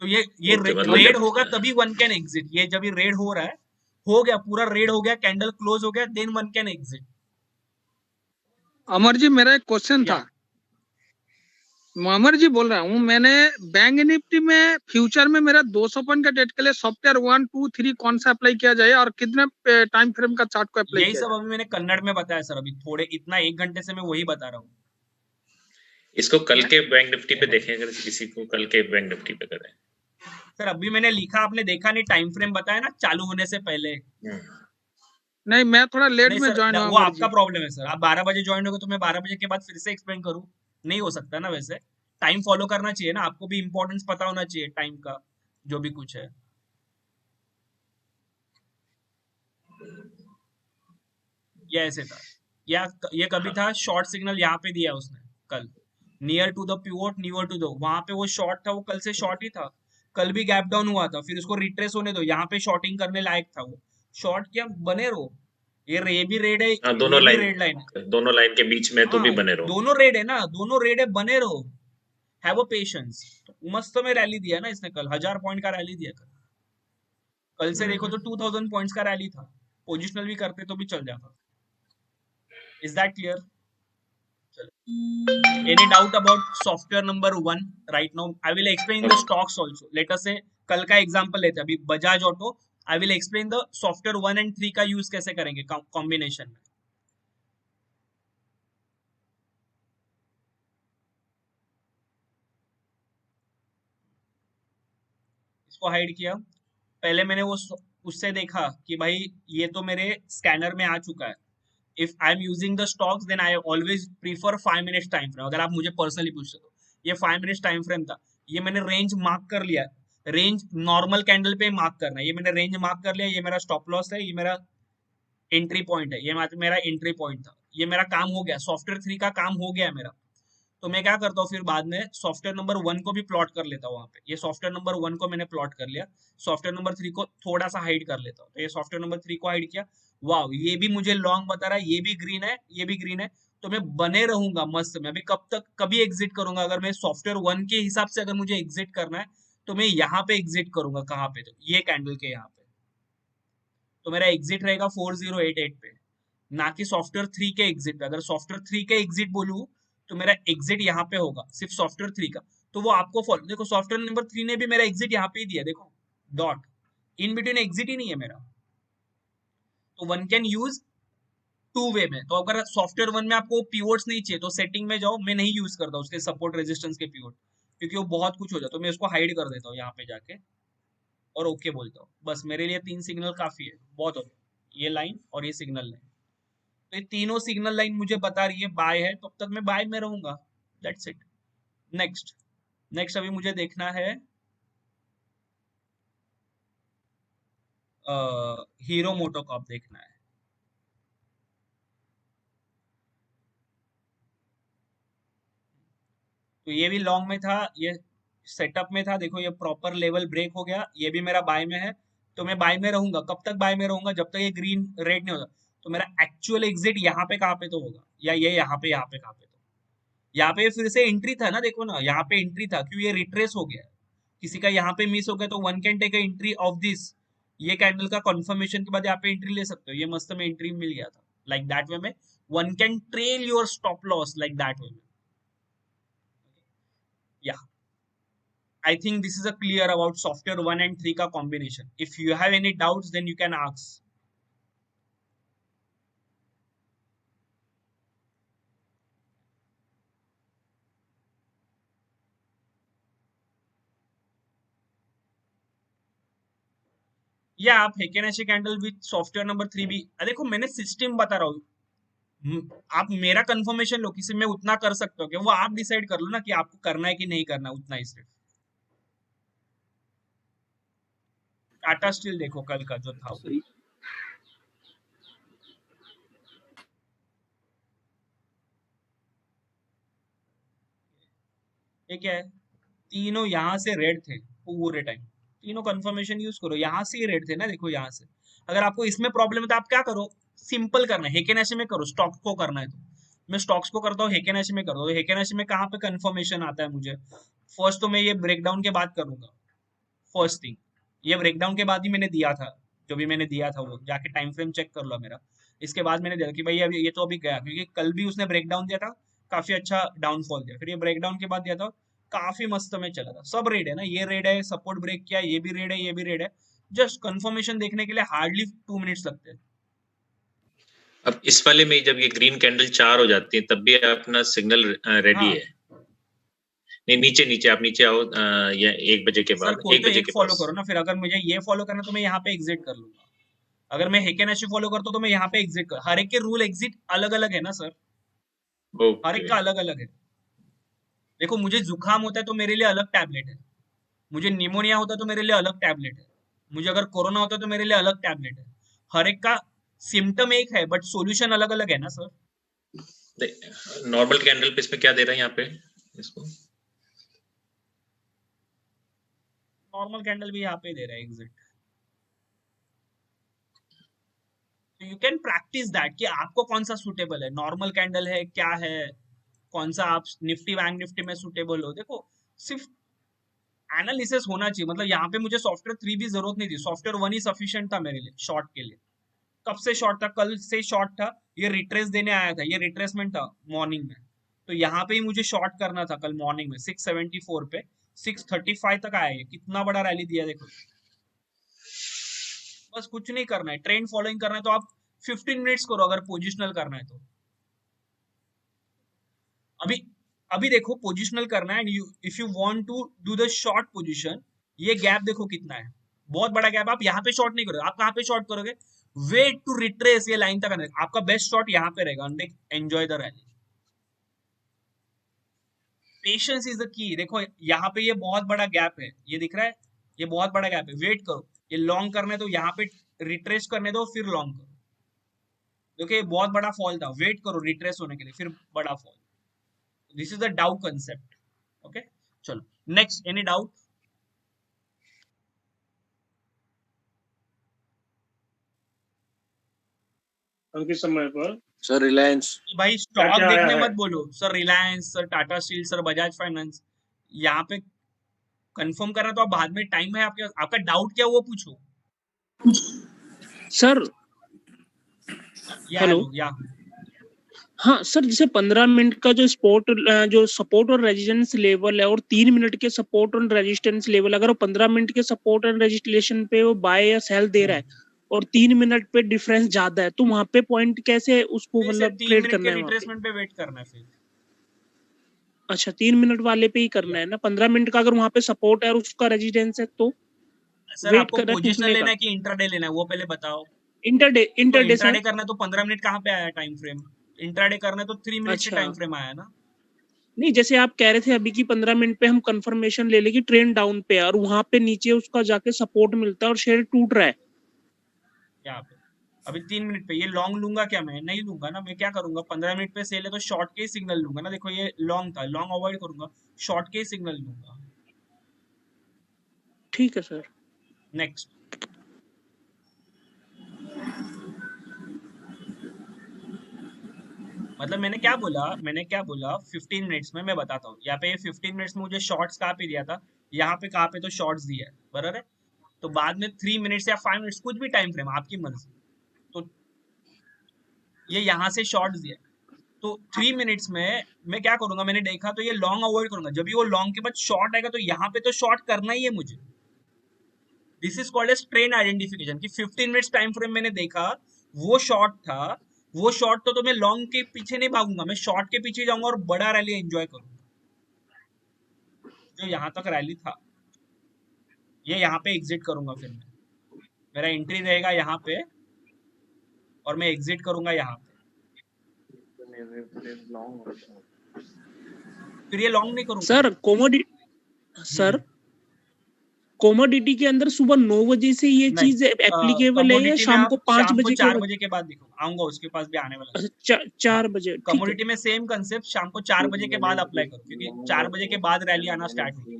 तो ये Okay, मतलब रेड जब होगा तभी वन कैन एग्जिट, ये जब ये रेड हो रहा है, हो गया पूरा रेड हो गया, कैंडल क्लोज हो गया, then one can exit. Amar ji मेरा एक क्वेश्चन था, अमर जी बोल रहा हूँ, मैंने बैंक निफ्टी में फ्यूचर में मेरा 200 पॉइंट का डेट के लिए सॉफ्टवेयर 1 2 3 कौन सा अप्लाई किया जाए और कितने टाइम फ्रेम का चार्ट को अप्लाई यही किया सब जाए? अभी मैंने कन्नड़ में बताया सर, अभी थोड़े इतना 1 घंटे से मैं वही बता रहा हूँ। इसको कल के बैंक निफ्टी पे देखें, अगर किसी को कल के बैंक निफ्टी पे करें। सर अभी मैंने लिखा, आपने देखा नहीं, टाइम फ्रेम बताया ना चालू होने से पहले। नहीं मैं थोड़ा लेट नहीं में सर, ज्वाइन हुआ। वो आपका प्रॉब्लम है सर, आप 12 बजे ज्वाइन होगे तो मैं 12 बजे के बाद फिर से एक्सप्लेन करूँ, नहीं हो सकता ना, वैसे टाइम फॉलो करना चाहिए ना, आपको भी इंपॉर्टेंस पता होना चाहिए टाइम का, जो भी कुछ है। ये ऐसे था, या ये कभी था शॉर्ट सिग्नल यहाँ पे दिया उसने कल, near to the pivot, near to the, वहां पे वो शॉर्ट था, वो कल से शॉर्ट ही था, कल भी गैप डाउन हुआ था, फिर उसको रिट्रेस होने दो, यहाँ पे शॉर्टिंग करने लायक था वो, शॉर्ट क्या बने रहो, ये भी रेड है, दोनों ये भी लाइन, रेड लाइन है, दोनों लाइन के बीच में तो भी बने रहो, दोनों रेड है ना, दोनों रेड है, बने रहो, हैव अ पेशेंस। मस्त में रैली दिया ना इसने कल, 1000 पॉइंट का रैली दिया कल से देखो तो 2000 पॉइंट्स का रैली था, पोजिशनल भी करते तो भी चल जाता। Is that clear? Any doubt about software number 1 right now? I will explain the stocks also. Let us say कल का एग्जांपल लेते हैं, अभी Bajaj auto, I will explain the software 1 and 3 का यूज कैसे करेंगे कॉम्बिनेशन में। इसको हाइड किया, पहले मैंने वो उससे देखा कि भाई ये तो मेरे स्कैनर में आ चुका है, if I'm using the stocks then I always prefer 5 minutes time frame, अगर आप मुझे पर्सनली पूछते तो ये 5 minutes time frame था, ये मैंने रेंज मार्क कर लिया, रेंज नॉर्मल कैंडल पे मार्क करना है, ये मैंने रेंज मार्क कर लिया, ये मेरा स्टॉप लॉस है, ये मेरा एंट्री पॉइंट है, ये मेरा एंट्री पॉइंट था, ये मेरा काम हो गया, सॉफ्टवेयर 3 का काम हो गया मेरा। तो मैं क्या करता हूँ फिर बाद में सॉफ्टवेयर नंबर 1 को भी प्लॉट कर लेता हूँ वहां पे। ये सॉफ्टवेयर नंबर 1 को मैंने प्लॉट कर लिया, सॉफ्टवेयर नंबर 3 को थोड़ा सा हाइड कर लेता हूँ। तो ये सॉफ्टवेयर नंबर 3 को हाइड किया, वाह ये भी मुझे लॉन्ग बता रहा है, ये भी ग्रीन है, ये भी ग्रीन है, तो मैं बने रहूंगा मस्त। मैं अभी कब तक कभी एग्जिट करूंगा, अगर मैं सॉफ्टवेयर 1 के हिसाब से अगर मुझे एग्जिट करना है तो मैं यहाँ पे एग्जिट करूंगा। कहाँ पे? तो ये कैंडल के यहाँ पे, तो मेरा एग्जिट रहेगा 4088 पे, ना कि सॉफ्टवेयर 3 के एग्जिट पे। अगर सॉफ्टवेयर 3 के एग्जिट बोलूं तो मेरा एग्जिट यहाँ पे होगा, सिर्फ सॉफ्टवेयर 3 का। तो वो आपको फॉलो, देखो सॉफ्टवेयर नंबर 3 ने भी मेरा एग्जिट यहाँ पे ही दिया, देखो डॉट, इन बिटवीन एग्जिट ही नहीं है मेरा। तो one can use two way में। तो अगर सॉफ्टवेयर 1 में आपको पिवोट्स नहीं चाहिए तो सेटिंग में जाओ, मैं नहीं यूज करता उसके सपोर्ट रेजिस्टेंस के पिवोट, क्योंकि वो बहुत कुछ हो जाता है। तो मैं उसको हाइड कर देता हूँ यहाँ पे जाके और ओके बोलता हूँ। बस मेरे लिए 3 सिग्नल काफी है, बहुत हो गया, ये लाइन और ये सिग्नल लाइन। तो ये तीनों सिग्नल लाइन मुझे बता रही है बाय है, तब तक मैं बाय में रहूंगा, दैट्स इट। नेक्स्ट अभी मुझे देखना है हीरो मोटोकॉर्प देखना है। तो ये भी लॉन्ग में था, ये सेटअप में था, देखो ये प्रॉपर लेवल ब्रेक हो गया, ये भी मेरा बाय में है। तो मैं बाय में रहूंगा, कब तक बाय में रहूंगा? जब तक ये ग्रीन रेड नहीं होता। तो मेरा एक्चुअल एग्जिट यहाँ पे कहाँ पे तो होगा, या ये यहाँ पे कहाँ पे तो, यहाँ पे फिर से एंट्री था ना, देखो ना यहाँ पे एंट्री था, क्यों ये रिट्रेस हो गया, किसी का यहाँ पे मिस हो गया, तो one can take entry of this, ये कैंडल का कंफर्मेशन के बाद यहाँ पे एंट्री ले सकते हो। ये मस्त में एंट्री मिल गया था, लाइक दैट वे में one can trail your stop loss like that way में। या I think this is a clear about software 1 and 3 का combination. If you have any doubts, then you can ask. या आप हेकेनेशी candle with software number 3 भी देखो, मैंने system बता रहा हूँ, आप मेरा कंफर्मेशन लो, किसी में उतना कर सकते हो कि वो आप डिसाइड कर लो ना कि आपको करना है कि नहीं करना, उतना ही सिर्फ। टाटा स्टील देखो कल का जो था, ये क्या है, तीनों यहाँ से रेड थे पूरे टाइम, तीनों कंफर्मेशन यूज करो, यहाँ से ही रेड थे ना, देखो यहाँ से। अगर आपको इसमें प्रॉब्लम है तो आप क्या करो, सिंपल करना है, हेकेनेशी में करो, स्टॉक्स को करना है तो मैं स्टॉक्स को करता हूँ, हेकेनेशी में करता हूँ। हेकेनेशी में कहाँ पे कंफर्मेशन आता है मुझे, फर्स्ट तो मैं ये ब्रेकडाउन के बाद करूंगा, फर्स्ट थिंग ये ब्रेकडाउन के बाद ही मैंने दिया था, जो भी मैंने दिया था वो जाके टाइम फ्रेम चेक कर लो मेरा। इसके बाद मैंने दिया कि भाई अभी ये तो अभी गया, क्योंकि कल भी उसने ब्रेकडाउन दिया था, काफी अच्छा डाउनफॉल दिया, फिर ये ब्रेकडाउन के बाद दिया था, काफी मस्त में चला था। सब रेड है ना, ये रेड है, सपोर्ट ब्रेक किया, ये भी रेड है, ये भी रेड है। जस्ट कंफर्मेशन देखने के लिए हार्डली 2 मिनट्स लगते हैं। अब इस वाले में जब ये ग्रीन कैंडल 4 हो जाती है तब भी अपना सिग्नल रेडी है। नहीं नीचे आप नीचे आओ, या 1 बजे के बाद, 1 बजे के फॉलो करो ना, फिर अगर मुझे ये फॉलो करना तो मैं यहाँ पे एग्जिट कर लूंगा। अगर मैं हेकेनेशी फॉलो करता हूँ तो मैं यहाँ पे एग्जिट कर, हर एक के रूल एग्जिट अलग अलग है ना सर, हर एक का अलग अलग है। देखो मुझे जुकाम होता है तो मेरे लिए अलग टैबलेट है, मुझे निमोनिया होता है तो मेरे लिए अलग टैबलेट है, मुझे अगर कोरोना होता है तो मेरे लिए अलग टैबलेट है। हर एक का सिम्टम एक है बट सॉल्यूशन अलग अलग है ना सर। नॉर्मल कैंडल पे इसमें क्या दे रहा है यहाँ पे इसको, नॉर्मल कैंडल भी यहाँ पे दे रहा है एग्जिट। तो यू कैन प्रैक्टिस दैट कि आपको कौन सा सूटेबल है, नॉर्मल कैंडल है क्या है, कौन सा आप निफ्टी बैंक निफ्टी में सूटेबल हो। देखो सिर्फ एनालिसिस होना चाहिए, मतलब यहाँ पे मुझे सॉफ्टवेयर 3 भी जरूरत नहीं थी, सॉफ्टवेयर 1 ही सफिशिएंट था मेरे लिए शॉर्ट के लिए। कब से शॉर्ट था, कल से शॉर्ट था, ये रिट्रेस देने आया था, ये रिट्रेसमेंट था मॉर्निंग में, तो यहाँ पे ही मुझे शॉर्ट करना था कल मॉर्निंग में 674 पे, 635 तक आया, ये कितना बड़ा रैली दिया देखो। बस कुछ नहीं करना है, ट्रेंड फॉलोइंग करना है तो आप 15 मिनट्स करो, अगर पोजिशनल करना है तो। अभी देखो पोजिशनल करना है, if you want to do the short position, ये गैप देखो कितना है, बहुत बड़ा गैप। आप यहाँ पे शॉर्ट नहीं करोगे, आप कहाँ पे शॉर्ट करोगे, वेट टू रिट्रेस ये लाइन तक आने, आपका बेस्ट शॉट यहाँ पे रहेगा, enjoy the rally. Patience is the key. देखो यहाँ पे ये बहुत बड़ा गैप है, ये दिख रहा है, ये बहुत बड़ा गैप है, वेट करो, ये लॉन्ग करने दो, यहाँ पे रिट्रेस करने दो, फिर लॉन्ग करो। देखो ये बहुत बड़ा फॉल था, वेट करो रिट्रेस होने के लिए, फिर बड़ा fall. This is the Dow concept. Okay, चलो नेक्स्ट. Any doubt? अंकित समय पर सर रिलायंस भाई स्टॉक क्या आया देखने है? मत बोलो sir. Reliance sir, Tata steel sir, Bajaj finance, यहाँ पे कंफर्म करना तो आप बाद में, टाइम है आपके. आपका डाउट क्या वो पूछो. सर या हेलो. हेलो या. हाँ सर, जैसे 15 मिनट का जो सपोर्ट और रेजिस्टेंस लेवल है और 3 मिनट के सपोर्ट और रेजिस्टेंस लेवल, अगर वो 15 मिनट के सपोर्ट और रेजिस्टेंस पे वो बाय या सेल दे रहा है और 3 मिनट पे डिफरेंस ज्यादा है, तो वहां पे पॉइंट कैसे उसको फिर से मतलब 3 ट्रेड मिनट करना के है वहां पे? रिट्रेसमेंट पे वेट करना है फिर. अच्छा, 3 मिनट वाले पे ही करना है ना. 15 मिनट का अगर वहां पे सपोर्ट है और उसका रेजिस्टेंस है तो सर वेट आपको करना है पोजीशनल टूटने लेना का. है कि इंट्राडे लेना है वो पहले बताओ. इंटरडे तो इंटरडे इंट्राडे सर. करना है तो 15 मिनट कहाँ पे आया टाइम फ्रेम? इंट्राडे करना है तो 3 मिनट के अच्छा, टाइम फ्रेम आया ना. नहीं जैसे आप कह रहे थे अभी कि 15 मिनट पे हम कंफर्मेशन ले लें कि ट्रेंड डाउन पे है और वहां पे नीचे उसका जाके सपोर्ट मिलता है और शेयर टूट रहा है. यहाँ पे अभी 3 मिनट पे ये लॉन्ग लूंगा क्या? मैं नहीं लूंगा ना. मैं क्या करूंगा, 15 मिनट पे सेल है तो शॉर्ट के ही सिग्नल लूंगा ना. देखो ये लॉन्ग था, लॉन्ग अवॉइड करूंगा, शॉर्ट के ही सिग्नल लूंगा. ठीक है सर. नेक्स्ट. मतलब मैंने क्या बोला 15 मिनट्स में. मैं बताता हूँ यहाँ पे ये 15 मिनट्स में मुझे शॉर्ट्स कहाँ पे दिया था, यहाँ पे कहाँ पे तो शॉर्ट्स दिया है बराबर है. तो बाद में 3 मिनट्स या 5 मिनट्स कुछ भी टाइम फ्रेम आपकी मर्जी. तो ये यहाँ से शॉर्ट्स दिया है. तो 3 मिनट्स में मैं क्या करूंगा, मैंने देखा तो ये लॉन्ग अवॉइड करूंगा. जब भी वो लॉन्ग के बाद शॉर्ट आएगा तो यहाँ पे तो शॉर्ट करना ही है मुझे. This is called as trend identification कि 15 मिनट्स टाइम फ्रेम मैंने देखा वो शॉर्ट था. वो शॉर्ट तो मैं लॉन्ग के पीछे नहीं भागूंगा, मैं शॉर्ट के पीछे जाऊंगा और बड़ा रैली एंजॉय करूंगा. जो यहाँ तक रैली था ये यहाँ पे एग्जिट करूंगा. फिर मेरा एंट्री रहेगा यहाँ पे और मैं एग्जिट करूंगा यहाँ पे. फिर ये लॉन्ग नहीं करूंगा. सर कोमोडिटी के अंदर सुबह 9 बजे से ये नहीं, चीज एप्लीकेबल है या कमोडिटी में शाम आप को 5 शाम को बजे 4 के बजे के बाद देखो. आऊंगा उसके पास भी आने वाला. अच्छा, 4 बजे ठीक है. कमोडिटी में सेम कंसेप्ट, शाम को 4 बजे के बाद अप्लाई करो क्योंकि 4 बजे के बाद रैली आना स्टार्ट होगी.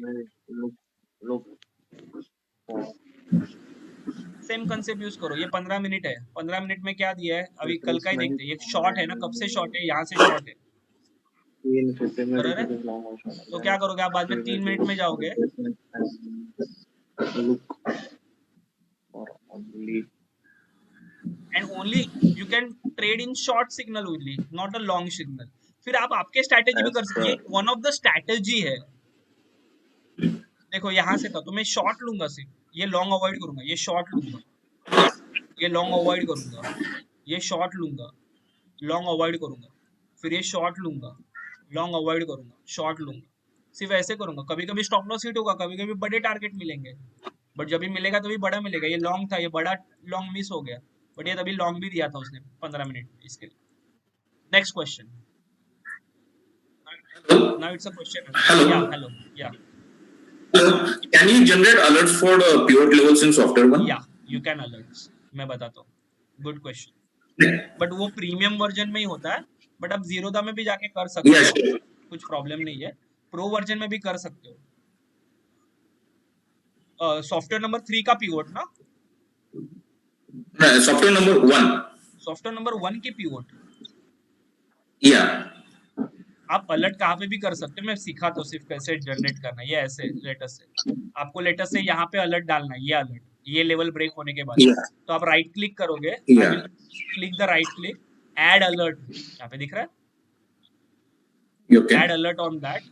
सेम कंसेप्ट यूज करो. ये 15 मिनट है. 15 मिनट में क्या दिया है अभी कल का ही देखते हैं. ये शॉर्ट है ना, कब से शॉर्ट है? यहाँ से शॉर्ट है बराबर है. तो क्या करोगे आप बाद में 3 मिनट में जाओगे and only you can trade in short signal only, not a long signal. फिर आप आपके स्ट्रैटेजी भी कर सकते. ये वन ऑफ द स्ट्रैटेजी है. देखो यहाँ से था तो मैं शॉर्ट लूंगा सिर्फ, ये लॉन्ग अवॉइड करूंगा. ये शॉर्ट लूंगा, ये लॉन्ग अवॉइड करूंगा. ये शॉर्ट लूंगा, लॉन्ग अवॉइड करूंगा. फिर ये शॉर्ट लूंगा, लॉन्ग अवॉइड करूंगा, शॉर्ट लूंगा. सिर्फ ऐसे करूंगा. कभी कभी स्टॉप लॉस हिट होगा, कभी कभी बड़े टारगेट मिलेंगे, बट जब भी मिलेगा तभी बड़ा मिलेगा. ये लॉन्ग था, ये बड़ा लॉन्ग मिस हो गया, बट ये तभी लॉन्ग भी दिया था उसने 15 मिनट इसके लिए. Next question. Now it's a question. या हेलो या. Can you generate alerts for the pivot levels in software one? या यू कैन अलर्ट्स. मैं बताता हूँ. Good question. बट वो प्रीमियम वर्जन में ही होता है. बट आप जीरोधा में भी जाके कर सकते Yes. हो, कुछ प्रॉब्लम नहीं है. प्रो वर्जन में भी कर सकते हो. सॉफ्टवेयर नंबर 3 का पिवोट ना, Software number one. Software number 1 की पिवोट Yeah. आप अलर्ट कहाँ पे भी कर सकते हो. मैं सिखाता हूँ सिर्फ कैसे जनरेट करना है. ये ऐसे लेटेस्ट से आपको लेटेस्ट से यहाँ पे अलर्ट डालना है. ये अलर्ट, ये लेवल ब्रेक होने के बाद Yeah. तो आप राइट क्लिक करोगे. Yeah. Click the right click, add alert. यहाँ पे दिख रहा है Okay. Add alert on that.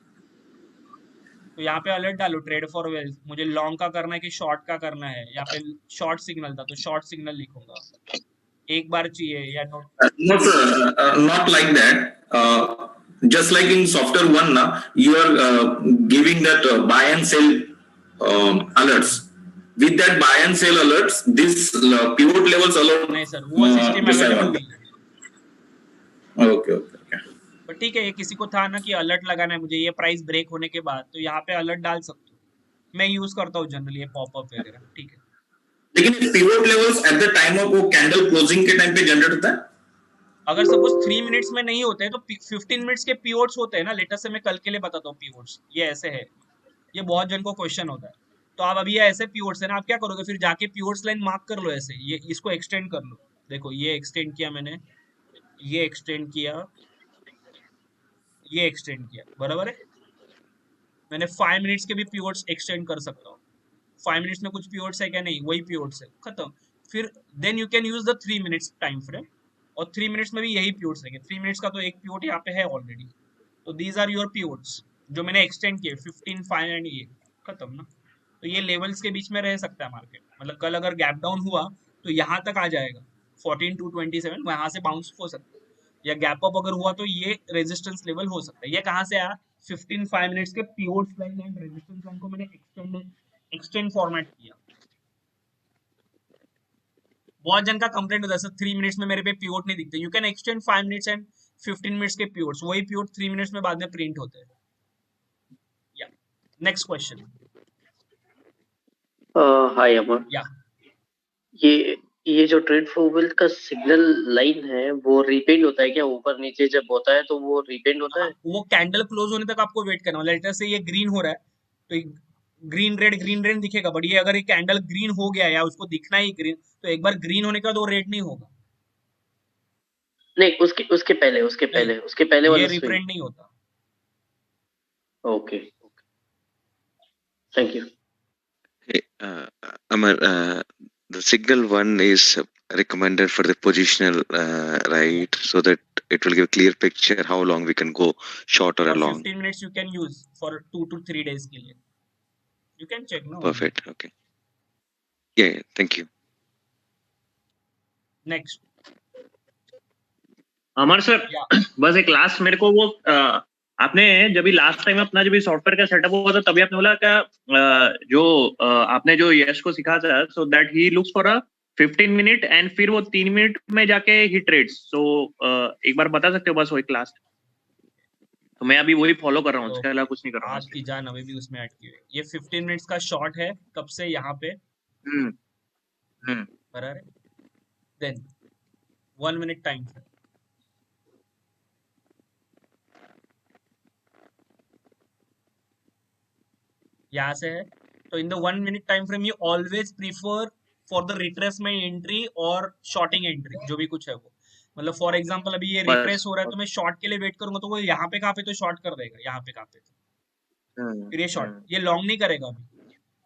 तो यहाँ पे अलर्ट डालो ट्रेड फॉर वेल्थ. मुझे लॉन्ग का करना है कि शॉर्ट का करना है. यहाँ पे शॉर्ट सिग्नल था तो शॉर्ट सिग्नल लिखूंगा. एक बार चाहिए या note. No, sir. Not like that. Just like in software one, now you are giving that buy and sell alerts. With that buy and sell alerts, this pivot levels alert. नहीं sir, वो system available नहीं है. Okay, okay, okay. पर ठीक है, ये किसी को था ना कि अलर्ट लगाना है मुझे ये प्राइस ब्रेक होने के बाद, तो यहाँ पे अलर्ट डाल सकते हो. मैं यूज करता हूँ जनरली ये पॉपअप वगैरह. ठीक है. लेकिन pivot levels at the time of वो कैंडल क्लोजिंग के टाइम पे जनरेट होता है. अगर सपोज 3 मिनट्स में नहीं होते हैं तो 15 मिनट्स के पीओट्स होते हैं ना, लेटर से मैं कल के लिए बताता हूँ पीओट्स, ये ऐसे है, ये बहुत जन को क्वेश्चन होता है। तो आप अभी ये ऐसे पीओट्स है ना, आप क्या करोगे फिर जाके पीओट्स लाइन मार्क कर लो ऐसे, ये इसको एक्सटेंड कर लो, देखो ये एक्सटेंड किया मैंने, ये एक्सटेंड किया, ये एक्सटेंड किया, बराबर है। मैंने 5 मिनट्स के भी पीओट्स एक्सटेंड कर सकता हूँ, 5 मिनट्स में कुछ पीओट्स है क्या, नहीं, वही पीओट्स है, खत्म। फिर then you can use the 3 minutes time frame, और 3 मिनट्स में भी यही पीओट्स रहेंगे, 3 मिनट्स का तो एक पीओट यहाँ पे है ऑलरेडी, तो दीज आर योर पीओट्स जो मैंने एक्सटेंड किए 15, 5 एंड ये, खत्म ना। तो ये लेवल्स के बीच में रह सकता है मार्केट, मतलब कल अगर गैप डाउन हुआ तो यहाँ तक आ जाएगा 14 to 27, वहां से बाउंस हो सकता है, या गैप अप अगर हुआ तो ये रेजिस्टेंस लेवल हो सकता है। ये कहाँ से आया, 15, 5 मिनट्स के पीओट्स लाइन एंड रेजिस्टेंस लाइन को मैंने एक्सटेंड फॉर्मेट किया। बहुत जन का कंप्लेंट होता है सर 3 मिनट्स में मेरे पे पीओट नहीं दिखते, you can extend 5 minutes and 15 minutes के पीओट्स, वही पीओट 3 मिनट्स में बाद में प्रिंट होते हैं। या नेक्स्ट क्वेश्चन। हाय अमर, या ये जो ट्रेड फॉरवर्ड का सिग्नल लाइन है वो रिपेंड होता है क्या, ऊपर नीचे जब होता है तो वो रिपेंड होता है? वो कैंडल क्लोज होने तक आपको वेट करना, लेटर से ये ग्रीन हो रहा है तो ग्रीन रेड दिखेगा, बट ये अगर ये कैंडल ग्रीन हो गया या उसको दिखना ही ग्रीन, तो एक बार ग्रीन होने के बाद वो रेड नहीं होगा। नहीं, उसके पहले वाला ये रिप्रिंट नहीं होता। Okay, thank you. Hey, Amar, the signal one is recommended for the positional, right? So that it will give a clear picture how long we can go short or For long. 15 minutes you can use for 2 to 3 days के लिए. You can check, no? Perfect. Okay. Yeah. Thank you. Next. Amar sir, बस एक last मेरे को वो आपने जब भी लास्ट टाइम अपना जब भी सॉफ्टवेयर का सेटअप हुआ था तभी आपने बोला क्या जो आपने जो यश को सिखा था, so that he looks for a 15 minute and फिर वो 3 मिनट में जाके ही ट्रेड्स, सो एक बार बता सकते हो बस वो एक लास्ट? तो मैं अभी वही फॉलो कर रहा हूँ, उसके अलावा कुछ नहीं कर रहा हूँ। आपकी जान अभी भी उसमें अटकी हुई है। ये 15 मिनट्स का शॉट है, कब से यहाँ पे बराबर है, देन 1 मिनट टाइम फ्रेम, यहाँ से है, तो in the 1 minute time frame you always prefer for the retracement entry और शॉर्टिंग एंट्री, जो भी कुछ है वो, मतलब फॉर एग्जांपल अभी ये रिट्रेस हो रहा है तो मैं शॉर्ट के लिए वेट करूंगा, तो वो यहाँ पे कहाँ पे तो शॉर्ट कर देगा, यहाँ पे कहाँ पे तो फिर ये शॉर्ट, ये लॉन्ग नहीं करेगा अभी,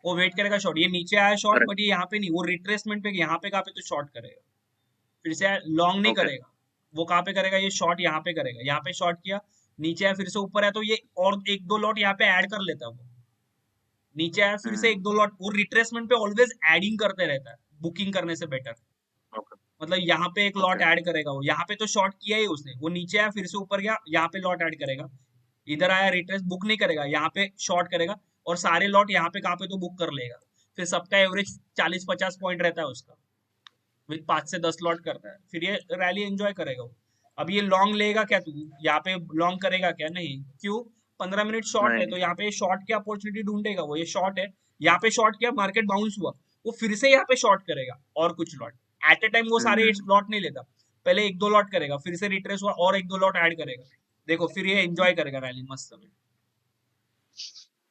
वो वेट करेगा शॉर्ट, ये नीचे आया शॉर्ट बट ये यहाँ पे नहीं, वो रिट्रेसमेंट पे यहाँ पे कहाँ पे तो शॉर्ट करेगा, फिर से लॉन्ग नहीं करेगा, वो कहाँ पे करेगा, ये शॉर्ट यहाँ पे करेगा, यहाँ पे शॉर्ट किया, नीचे आया फिर से ऊपर है तो ये और 1-2 लॉट यहाँ पे ऐड कर लेता है, वो नीचे आया फिर से 1-2 लॉट, वो रिट्रेसमेंट पे ऑलवेज एडिंग करते रहता है बुकिंग करने से बेटर, मतलब यहाँ पे एक लॉट ऐड करेगा, वो यहाँ पे तो शॉर्ट किया ही उसने, वो नीचे आया फिर से ऊपर गया, यहाँ पे लॉट ऐड करेगा, इधर आया रिट्रेस बुक नहीं करेगा, यहाँ पे शॉर्ट करेगा और सारे लॉट यहाँ पे कहाँ पे तो बुक कर लेगा, फिर सबका एवरेज 40-50 पॉइंट रहता है उसका, विद 5 से 10 लॉट करता है, फिर ये रैली एंजॉय करेगा वो। अब ये लॉन्ग लेगा क्या, तू यहाँ पे लॉन्ग करेगा क्या, नहीं, क्यों, 15 मिनट शॉर्ट है तो यहाँ पे शॉर्ट की अपॉर्चुनिटी ढूंढेगा वो, ये शॉर्ट है, यहाँ पे शॉर्ट किया, मार्केट बाउंस हुआ, वो फिर से यहाँ पे शॉर्ट करेगा और कुछ लॉट, एट ए टाइम वो सारे लॉट नहीं लेता, पहले 1-2 लॉट करेगा, फिर से रिट्रेस हुआ और 1-2 लॉट ऐड करेगा, देखो फिर ये एंजॉय करेगा रैली मस्त में।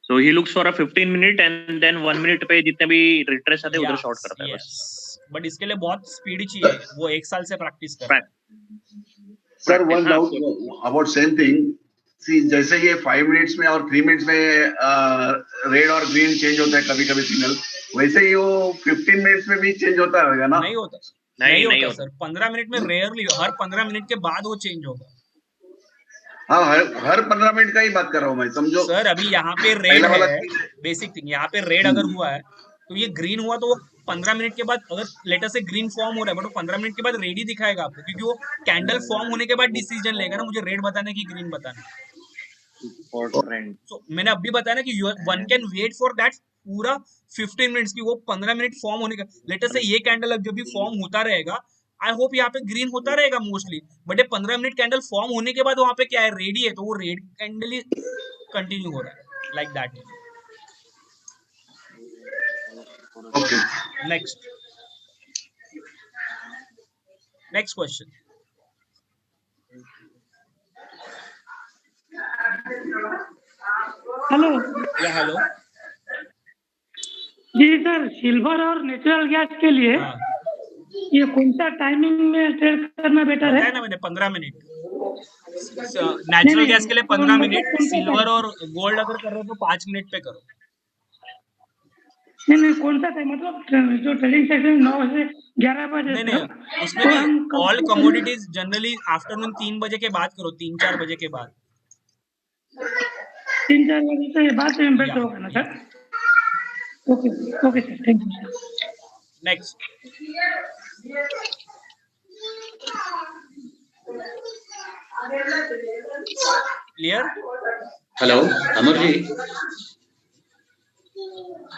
So he looks for a 15 minute and then 1 minute पे जितने भी रिट्रेस आते हैं उधर शॉर्ट करता है बस। बट इसके लिए बहुत स्पीड चाहिए, वो 1 साल से प्रैक्टिस कर रहा है। Sir one doubt about same thing, see जैसे ये 5 मिनट्स में और 3 मिनट्स में रेड और ग्रीन चेंज होता है कभी कभी सिग्नल, वैसे ही वो 15 मिनट्स में भी चेंज होता होगा ना? नहीं होता, नहीं होता सर, 15 मिनट में रेयरली, हर 15 मिनट के बाद वो चेंज होगा। हाँ, हर 15 मिनट का ही बात कर रहा हूँ मैं, समझो सर अभी यहाँ पे रेड है, बेसिक थिंग, यहाँ पे रेड अगर हुआ है तो ये ग्रीन हुआ तो वो 15 मिनट के बाद, अगर लेटर से ग्रीन फॉर्म हो रहा है बट वो 15 मिनट के बाद रेड ही दिखाएगा आपको, क्योंकि वो कैंडल फॉर्म होने के बाद डिसीजन लेगा ना, मुझे रेड बताना कि ग्रीन बताना। So, मैंने अभी बताया ना कि one can wait for that पूरा 15 मिनट्स की, वो 15 मिनट फॉर्म होने का, लेटर से ये कैंडल जब भी फॉर्म होता रहेगा, आई होप यहाँ पे ग्रीन होता रहेगा मोस्टली, बट ये 15 मिनट कैंडल फॉर्म होने के बाद वहां पे क्या है, रेडी है, तो वो रेड कैंडल ही कंटिन्यू हो रहा है, like that. Okay, next question. Hello या हेलो जी सर, सिल्वर और नेचुरल गैस के लिए हाँ ये कौन सा टाइमिंग में ट्रेड करना बेटर है? बताया ना मैंने 15 मिनट नेचुरल गैस के लिए 15 मिनट, कौन सा सिल्वर टाइम? और गोल्ड अगर कर रहे हो तो 5 मिनट पे करो। नहीं कौन सा टाइम, मतलब जो ट्रेडिंग सेशन 9 से 11 बजे नहीं तक, उसमें तो भी हम कब ऑल से करें? कमोडिटीज जनरली आफ्टरनून 3 बजे के बाद करो, 3-4 बजे के बाद 3-4 बजे से बाद में बेटर या होगा ना sir? Okay okay sir, thank you sir. Next clear. Hello Amar ji,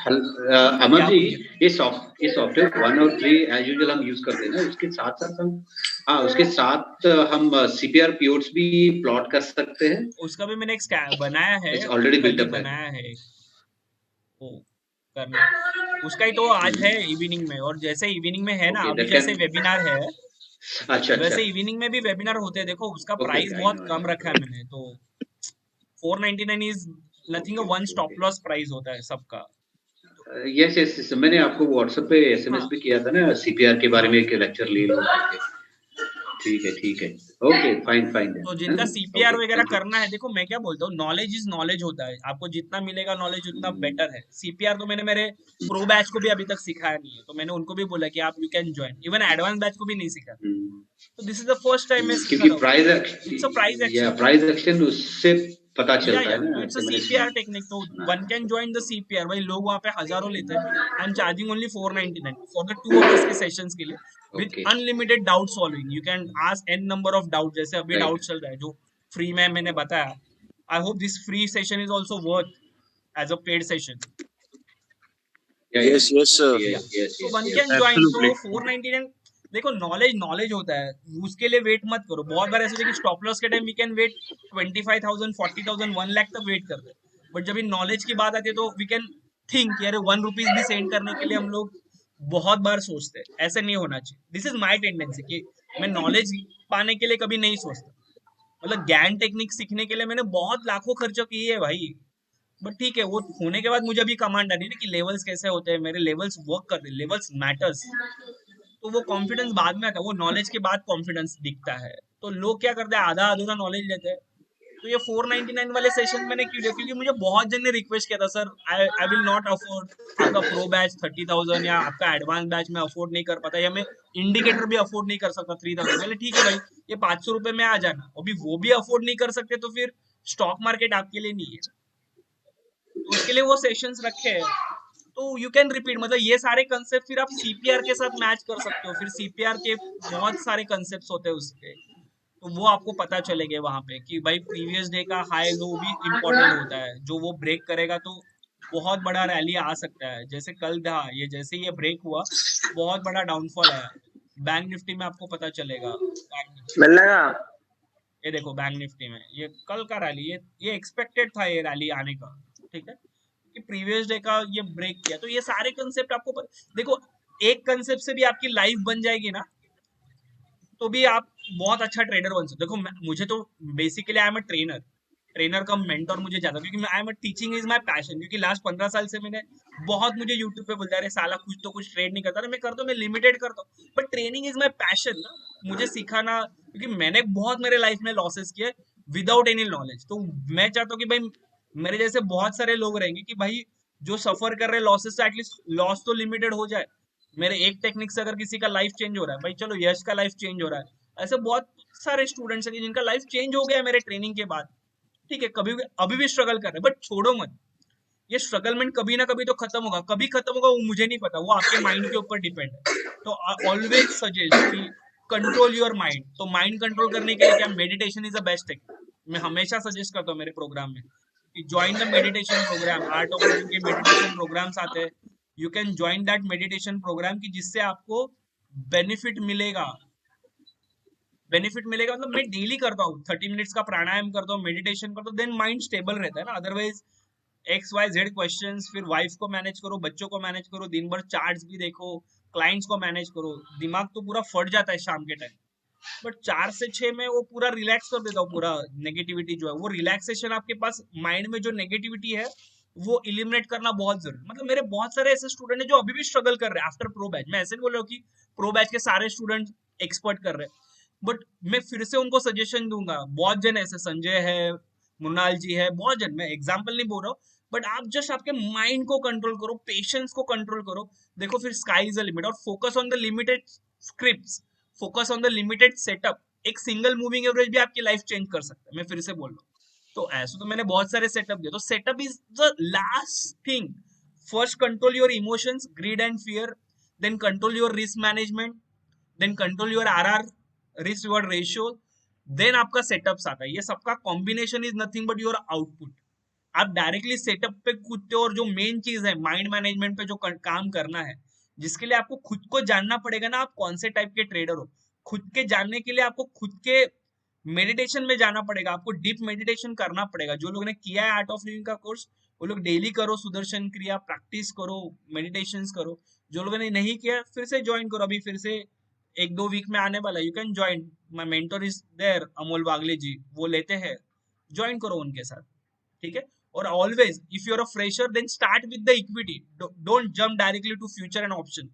Amar क्या जी, बोलिए? ये सॉफ्टवेयर 1 और 3 एज यूजुअल हम यूज करते हैं ना, उसके साथ साथ हम सीपीआर पीओट्स भी प्लॉट कर सकते हैं। उसका भी मैंने एक बनाया है, इट्स ऑलरेडी कल बिल्ट ही अप है। बनाया है, वो करना उसका ही तो आज है इवनिंग में, और जैसे इवनिंग में है ना ओके अभी दैट जैसे कैन वेबिनार है अच्छा वैसे इवनिंग में भी वेबिनार होते हैं। देखो उसका ओके प्राइस आई बहुत नो कम रखा है मैंने, तो 499 is nothing, one stop loss price होता है सबका। यस यस मैंने आपको व्हाट्सएप पे एसएमएस हाँ भी किया था ना, सीपीआर के बारे हाँ में एक लेक्चर ले लो करके। ठीक है ओके फाइन तो जिनका सीपीआर ओके वगैरह थैंक यू। करना है, देखो मैं क्या बोलता हूँ, नॉलेज इज नॉलेज होता है, आपको जितना मिलेगा नॉलेज उतना बेटर है। सीपीआर तो मैंने मेरे प्रो बैच को भी अभी तक सिखाया नहीं है, तो मैंने उनको भी बोला कि आप you can join, even advance batch को भी नहीं सिखा, तो this is the first time मैं सिखा क्योंकि रहा हूँ। It's a price action, price action उससे पता चलता या है ना, तो इट्स अ ऐसे मैंने सीपीआर सुना। टेक्निक, तो one can join the CPR. भाई लोग वहाँ पे हजारों लेते हैं, I am charging only 499 for the 2 hours के सेशंस के लिए with okay unlimited doubt solving. You can ask an number of doubt, जैसे अभी राइट डाउट चल रहा है जो फ्री में मैंने बताया। I hope this free session is also worth as a paid session. Yes, yes, sir. या यस तो one yes can join, absolutely. तो 499। देखो नॉलेज होता है, उसके लिए वेट मत करो। बहुत बार ऐसे होता है कि स्टॉप लॉस के time we can wait 25,000 40,000 1 lakh तक वेट करते हैं, बट जब इन नॉलेज की बात आती है तो वी कैन थिंक यार 1 रुपीज भी सेंड करने के लिए हम लोग बहुत बार सोचते हैं। ऐसे नहीं होना चाहिए। दिस इज माई टेंडेंसी कि मैं नॉलेज पाने के लिए कभी नहीं सोचता। मतलब ज्ञान टेक्निक सीखने के लिए मैंने बहुत लाखों खर्च किए है भाई, बट ठीक है, वो होने के बाद मुझे अभी कमांड आ रही है कि लेवल्स कैसे होते हैं, मेरे लेवल्स वर्क करते हैं, लेवल्स मैटर्स। तो वो कॉन्फिडेंस बाद में आता है, वो नॉलेज के बाद कॉन्फिडेंस दिखता है। तो लोग क्या करते हैं, आधा अधूरा नॉलेज लेते हैं। तो ये 499 वाले सेशन मैंने क्यों लिया, क्योंकि मुझे बहुत जन ने रिक्वेस्ट किया था, sir I will not afford आपका प्रो बैच 30,000 या आपका एडवांस बैच में अफोर्ड नहीं कर पाता, या मैं इंडिकेटर भी अफोर्ड नहीं कर सकता 3000। पहले ठीक है भाई, ये 500 रुपए में आ जाना। अभी वो भी अफोर्ड नहीं कर सकते तो फिर स्टॉक मार्केट आपके लिए नहीं है। तो उसके लिए वो सेशंस रखे हैं, तो यू कैन रिपीट। मतलब ये सारे कंसेप्ट फिर आप सीपीआर के साथ मैच कर सकते हो। फिर सीपीआर के बहुत सारे कंसेप्ट होते हैं उसके, तो वो आपको पता चलेगा वहां पे कि भाई प्रीवियस डे का हाई लो भी इम्पोर्टेंट होता है। जो वो ब्रेक करेगा तो बहुत बड़ा रैली आ सकता है। जैसे कल था ये, जैसे ये ब्रेक हुआ बहुत बड़ा डाउनफॉल आया। बैंक निफ्टी में आपको पता चलेगा। बैंक निफ्टी मिलेगा। ये देखो, बैंक निफ्टी में ये कल का रैली, ये एक्सपेक्टेड था ये रैली आने का, ठीक है, कि प्रीवियस डे का ये ब्रेक किया। तो ये सारे कंसेप्ट आपको देखो, एक कंसेप्ट से भी आपकी लाइफ बन जाएगी ना, तो भी आप बहुत अच्छा ट्रेडर बन सकते। देखो मुझे तो basically I am a trainer का मेंटर मुझे ज्यादा, क्योंकि I am teaching is my passion. क्योंकि लास्ट 15 साल से मैंने बहुत, मुझे यूट्यूब पे बोलता है साला कुछ तो कुछ ट्रेड नहीं करता। मैं करता हूँ, मैं लिमिटेड करता हूँ, but training is my passion ना, मुझे सिखाना। क्योंकि मैंने बहुत मेरे लाइफ में लॉसेस किए विदाउट एनी नॉलेज। तो मैं चाहता हूँ कि भाई मेरे जैसे बहुत सारे लोग रहेंगे कि भाई जो सफर कर रहे हैं लॉसेस से, एटलीस्ट लॉस तो लिमिटेड हो जाए। मेरे एक टेक्निक से अगर किसी का लाइफ चेंज हो रहा है, भाई चलो यश का लाइफ चेंज हो रहा है, ऐसे बहुत सारे स्टूडेंट्स हैं जिनका लाइफ चेंज हो गया है मेरे ट्रेनिंग के बाद। ठीक है, कभी अभी भी स्ट्रगल कर रहे हैं, बट छोड़ो मत। ये स्ट्रगलमेंट कभी ना कभी तो खत्म होगा। कभी खत्म होगा वो मुझे नहीं पता, वो आपके माइंड के ऊपर डिपेंड है। तो ऑलवेज सजेस्ट कि कंट्रोल योर माइंड। तो माइंड कंट्रोल करने के लिए क्या, meditation is the best technique. मैं हमेशा सजेस्ट करता हूँ मेरे प्रोग्राम में कि join the meditation program. Art of Living के मेडिटेशन प्रोग्राम्स आते हैं, you can join that meditation program, की जिससे आपको बेनिफिट मिलेगा। मतलब मैं डेली करता हूँ 30 मिनट्स का प्राणायाम करता हूँ, मेडिटेशन करता हूँ, देन माइंड स्टेबल रहता है ना। अदरवाइज XYZ क्वेश्चंस, फिर वाइफ को मैनेज करो, बच्चों को मैनेज करो, दिन भर चार्ट्स भी देखो, क्लाइंट्स को मैनेज करो, दिमाग तो पूरा फट जाता है शाम के टाइम। बट 4 से 6 में वो पूरा रिलैक्स कर देता हूँ, पूरा नेगेटिविटी जो है वो रिलैक्सेशन, आपके पास माइंड में जो नेगेटिविटी है वो इलिमिनेट करना बहुत जरूरी। मतलब मेरे बहुत सारे ऐसे स्टूडेंट हैं जो अभी भी स्ट्रगल कर रहे हैं आफ्टर प्रो बैच। मैं ऐसे नहीं बोल रहा हूँ कि प्रो बैच के सारे स्टूडेंट एक्सपर्ट कर रहे हैं, बट मैं फिर से उनको सजेशन दूंगा। बहुत जन ऐसे, संजय है, मुन्नाल जी है, बहुत जन, मैं एग्जाम्पल नहीं बोल रहा हूँ, बट आप जस्ट आपके माइंड को कंट्रोल करो, पेशेंस को कंट्रोल करो, देखो फिर स्काई इज द लिमिट। और focus on the limited scripts, focus on the limited setup. एक सिंगल मूविंग एवरेज भी आपकी लाइफ चेंज कर सकता है, मैं फिर से बोल रहा हूँ। तो ऐसे तो मैंने बहुत सारे सेटअप दिए, तो setup is the last thing. First control your emotions, greed and fear, then control your risk management, then control your RR, risk reward ratio, then आपका सेटअप्स आता है। ये सबका combination is nothing but your output. आप directly setup पे कूदते हो, और जो मेन चीज है माइंड मैनेजमेंट पे जो काम करना है, जिसके लिए आपको खुद को जानना पड़ेगा ना, आप कौन से टाइप के ट्रेडर हो। खुद के जानने के लिए आपको खुद के मेडिटेशन में जाना पड़ेगा, आपको डीप मेडिटेशन करना पड़ेगा। जो लोगों ने किया है आर्ट ऑफ लिविंग का कोर्स, वो लोग डेली करो, सुदर्शन क्रिया प्रैक्टिस करो, मेडिटेशंस करो। जो लोगों ने नहीं किया फिर से ज्वाइन करो, अभी फिर से 1-2 वीक में आने वाला, you can join, my mentor is there, Amol Wagle ji, वो लेते हैं, ज्वाइन करो उनके साथ, ठीक है। और always if you are a fresher, then start with the equity, don't jump directly to future and option.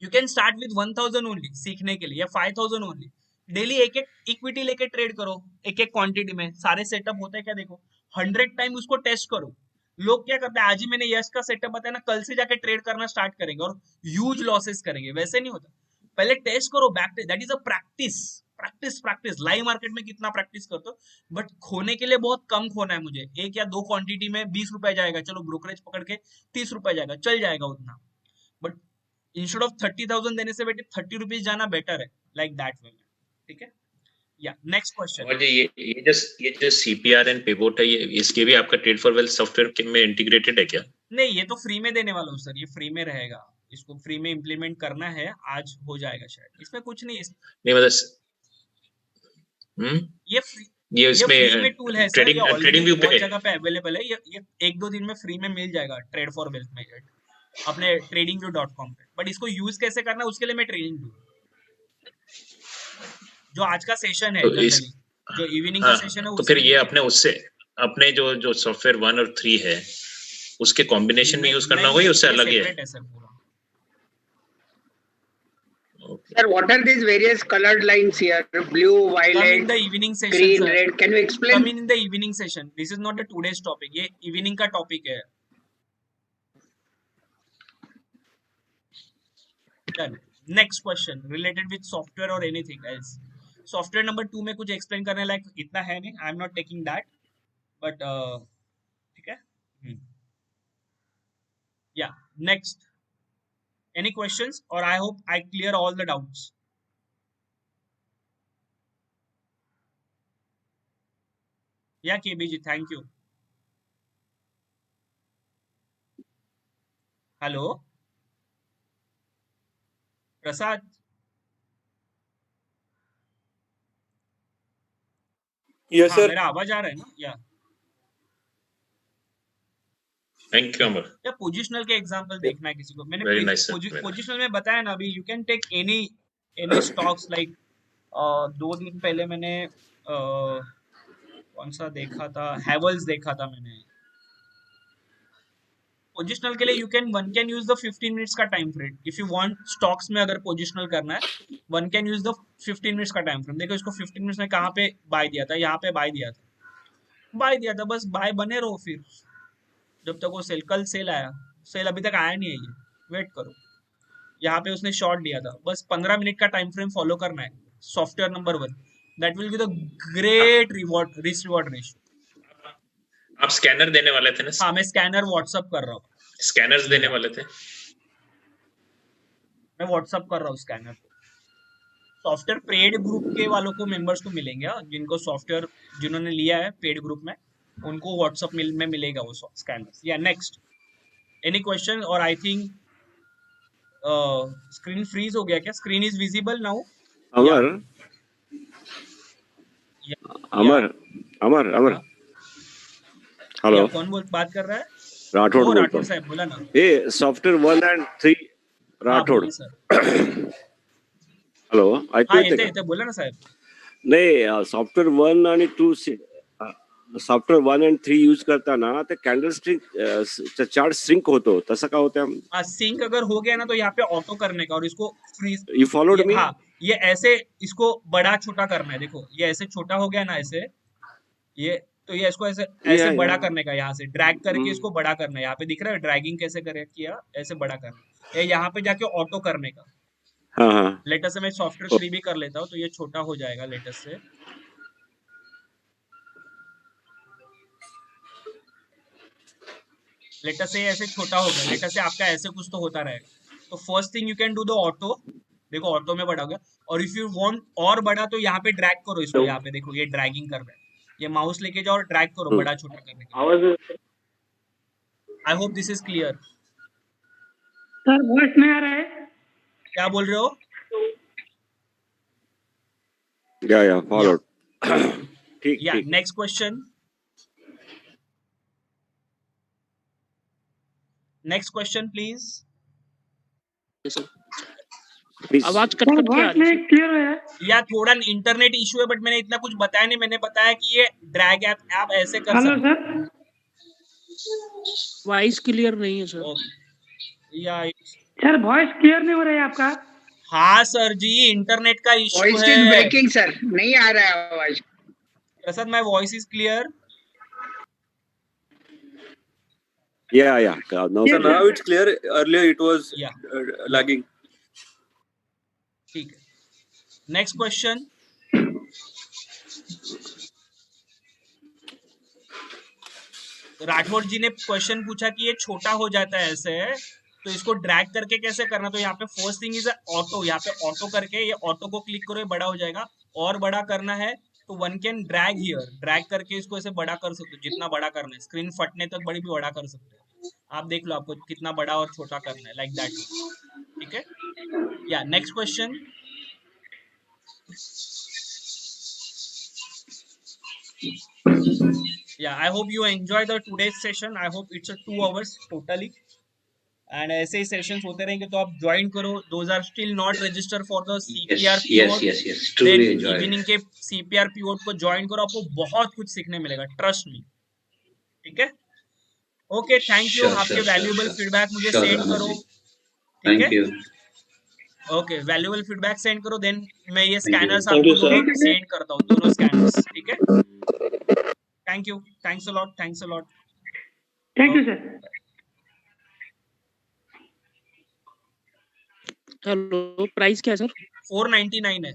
You can start with 1000 only सीखने के लिए, या 5000 ओनली। डेली एक इक्विटी लेके ट्रेड करो, एक क्वांटिटी में। सारे सेटअप होते हैं क्या, देखो 100 टाइम उसको टेस्ट करो। लोग क्या करते हैं, आज ही मैंने यश का सेटअप बताया ना, कल से जाके ट्रेड करना स्टार्ट करेंगे और ह्यूज लॉसेस करेंगे, वैसे नहीं होता। पहले टेस्ट करो, back that is a practice, practice. Live market में कितना प्रैक्टिस करते हो, बट खोने के लिए बहुत कम खोना है मुझे। 1 या 2 क्वांटिटी में 20 रुपए जाएगा, चलो ब्रोकरेज पकड़ के 30 रुपए जाएगा, चल जाएगा उतना। बट इंस्टेड ऑफ 30,000 देने से बेटे 30 रुपीज जाना बेटर है, लाइक दैट वे, ठीक है। या नेक्स्ट क्वेश्चन। और ये जो सीपीआर एंड पिवोट है, ये इसके भी आपका ट्रेड फॉर वेल्थ सॉफ्टवेयर में इंटीग्रेटेड है क्या? नहीं, ये तो फ्री में देने वाला हूँ सर, ये फ्री में रहेगा, इसको फ्री में इम्प्लीमेंट करना है, आज हो जाएगा शायद, इसमें कुछ नहीं मतलब ये फ्री, ये इसमें फ्री में टूल है सर, ट्रेडिंग ये ऑलरेडी ट्रेडिंग व्यू बहुत पे जगह पे अवेलेबल है। ये 1-2 दिन में फ्री में मिल जाएगा ट्रेड फॉर वेल्थ में अपने tradingview.com पे। बट इसको यूज कैसे करना है उसके लिए मैं ट्रेनिंग दूंगा। जो आज का सेशन है, तो जनरली जो इवनिंग का सेशन है, तो फिर ये अपने उससे अपने जो सॉफ्टवेयर 1 और 3 है उसके कॉम्बिनेशन में यूज करना होगा या उससे अलग ही है? Sir, what are these various colored lines here? Blue, violet, Come in the evening session, green, sir. red. Can you explain? Come in the evening session. This is not the today's topic. ये evening का topic है. Done. Next question related with software or anything else. Software number 2 में कुछ explain करने लायक इतना है नहीं. I am not taking that. But ठीक है. Yeah. Next. Any questions? Or I hope I clear all the doubts. Yeah, KBG, thank you. Hello? Prasad? Yes, sir. मेरा आवाज आ रहा है ना? Yeah. थैंक यू अमर। या पोजिशनल के एग्जांपल देखना है किसी को, मैंने Very nice, sir. पोजिशनल में बताया ना अभी। You can take any stocks like 2 दिन पहले मैंने कौन सा देखा था, हैवल्स देखा था मैंने। पोजिशनल के लिए one can use the 15 minutes का time frame if you want. Stocks में अगर पोजिशनल करना है, one can use the 15 minutes का टाइम फ्रेम। देखो इसको 15 मिनट्स में कहाँ पे बाय दिया था, यहाँ पे बाय दिया था, बस बाय बने रहो फिर जब तक वो सेल। कल सेल आया, सेल अभी तक आया नहीं है, ये वेट करो। यहाँ पे उसने शॉर्ट दिया था, बस 15 मिनट का टाइम फ्रेम फॉलो करना है। Software number 1, that will give the great reward, risk reward ratio. आप स्कैनर देने वाले थे ना? हाँ, मैं स्कैनर व्हाट्सअप कर रहा हूँ। स्कैनर्स देने वाले थे? मैं व्हाट्सअप कर रहा हूँ स्कैनर। सॉफ्टवेयर पेड ग्रुप के वालों को, मेंबर्स को मिलेंगे, जिनको सॉफ्टवेयर जिन्होंने लिया है पेड ग्रुप में, उनको व्हाट्सएप में मिलेगा वो स्कैनर्स। या नेक्स्ट, एनी क्वेश्चन? और आई थिंक स्क्रीन फ्रीज हो गया क्या? Screen is visible now? Amar Amar hello, कौन बात कर रहा है? राठौड़ साहब बोला ना। ये सॉफ्टवेयर 1 and 3 राठौड़। हॅलो, ऐकू हा येते येते का? येते बोला ना साहेब. नाही, सॉफ्टवेअर 1 आणि 2 सॉफ्टवेअर 1 आणि 3 यूज करताना ते कॅन्डल स्ट्रिंग चार्ट सिंक होतो, तसं का होतं? सिंक अगर हो गया ना तो यहाँ पे ऑटो करने का और इसको फ्रीज, यू फॉलोड मी? हाँ ये ऐसे इसको बड़ा छोटा करना है. देखो ये ऐसे छोटा हो गया ना ऐसे, ये तो ये इसको ऐसे ऐसे बड़ा करने का, यहाँ से ड्रैग करके इसको बड़ा करना है. यहाँ पे दिख रहा है ड्रैगिंग कैसे करे किया, ऐसे बड़ा करना है. यहाँ पे जाके ऑटो करने का. हाँ हाँ. लेटेस्ट से मैं सॉफ्टवेयर 3 भी कर लेता हूँ तो ये छोटा हो जाएगा लेटेस्ट से. लेटेस्ट से ऐसे छोटा हो गया, लेटेस्ट से आपका ऐसे कुछ तो होता रहेगा. तो first thing you can do the auto. देखो ऑटो में बड़ा हो गया. और इफ यू वांट और बड़ा तो यहाँ पे ड्रैग करो इसको. यहाँ पे देखो ये ड्रैगिंग कर रहा है, ये माउस लेके जाओ और ड्रैग करो बड़ा छोटा करने के. आई hope this is clear. Sir voice नहीं आ रहा है. क्या बोल रहे हो? या फॉलोड. ठीक या ठीक. Next question. Next question please. आवाज कट कट के आ रही है. क्लियर है. या थोड़ा इंटरनेट इशू है बट मैंने इतना कुछ बताया नहीं. मैंने बताया कि ये ड्रैग ऐप ऐसे कर सकते सर. वॉइस क्लियर नहीं है सर. या सर वॉइस क्लियर नहीं हो रहा है आपका. हाँ सर जी, इंटरनेट का इशू वॉइस इज है. ब्रेकिंग सर, नहीं आ रहा है आवाज. Prasad my voice is clear. Yeah. Now, So now it's clear. Earlier it was lagging. ठीक है. Next question. राठौर जी ने क्वेश्चन पूछा कि ये छोटा हो जाता है ऐसे, तो इसको ड्रैग करके कैसे करना. तो यहाँ पे फर्स्ट थिंग इज ऑटो. यहाँ पे ऑटो करके ये ऑटो को क्लिक करो, ये बड़ा हो जाएगा. और बड़ा करना है तो one can drag here. Drag करके इसको ऐसे बड़ा कर सकते हो जितना बड़ा करना है. स्क्रीन फटने तक बड़ी भी बड़ा कर सकते हो. आप देख लो आपको कितना बड़ा और छोटा करना है, लाइक दैट. ठीक है. या next question. Yeah, I hope you enjoy the today's session. I hope it's a 2 hours totally. And ऐसे ही सेशंस होते रहेंगे तो आप ज्वाइन करो. Those are still not registered for the CPR POT. yes. Truly enjoy. Evening के CPR POT को join करो, आपको बहुत कुछ सीखने मिलेगा, ट्रस्ट मी. ठीक है. Okay, thank you. आपके वैल्यूएबल फीडबैक मुझे सेंड करो. ठीक है. ओके, वैल्यूएबल फीडबैक सेंड करो. देन मैं ये स्कैनर्स आपको सेंड करता हूँ, दोनों स्कैनर्स. ठीक है. Thank you. Thanks a lot. Thank you sir. Hello, price क्या है सर? 499 है.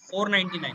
499.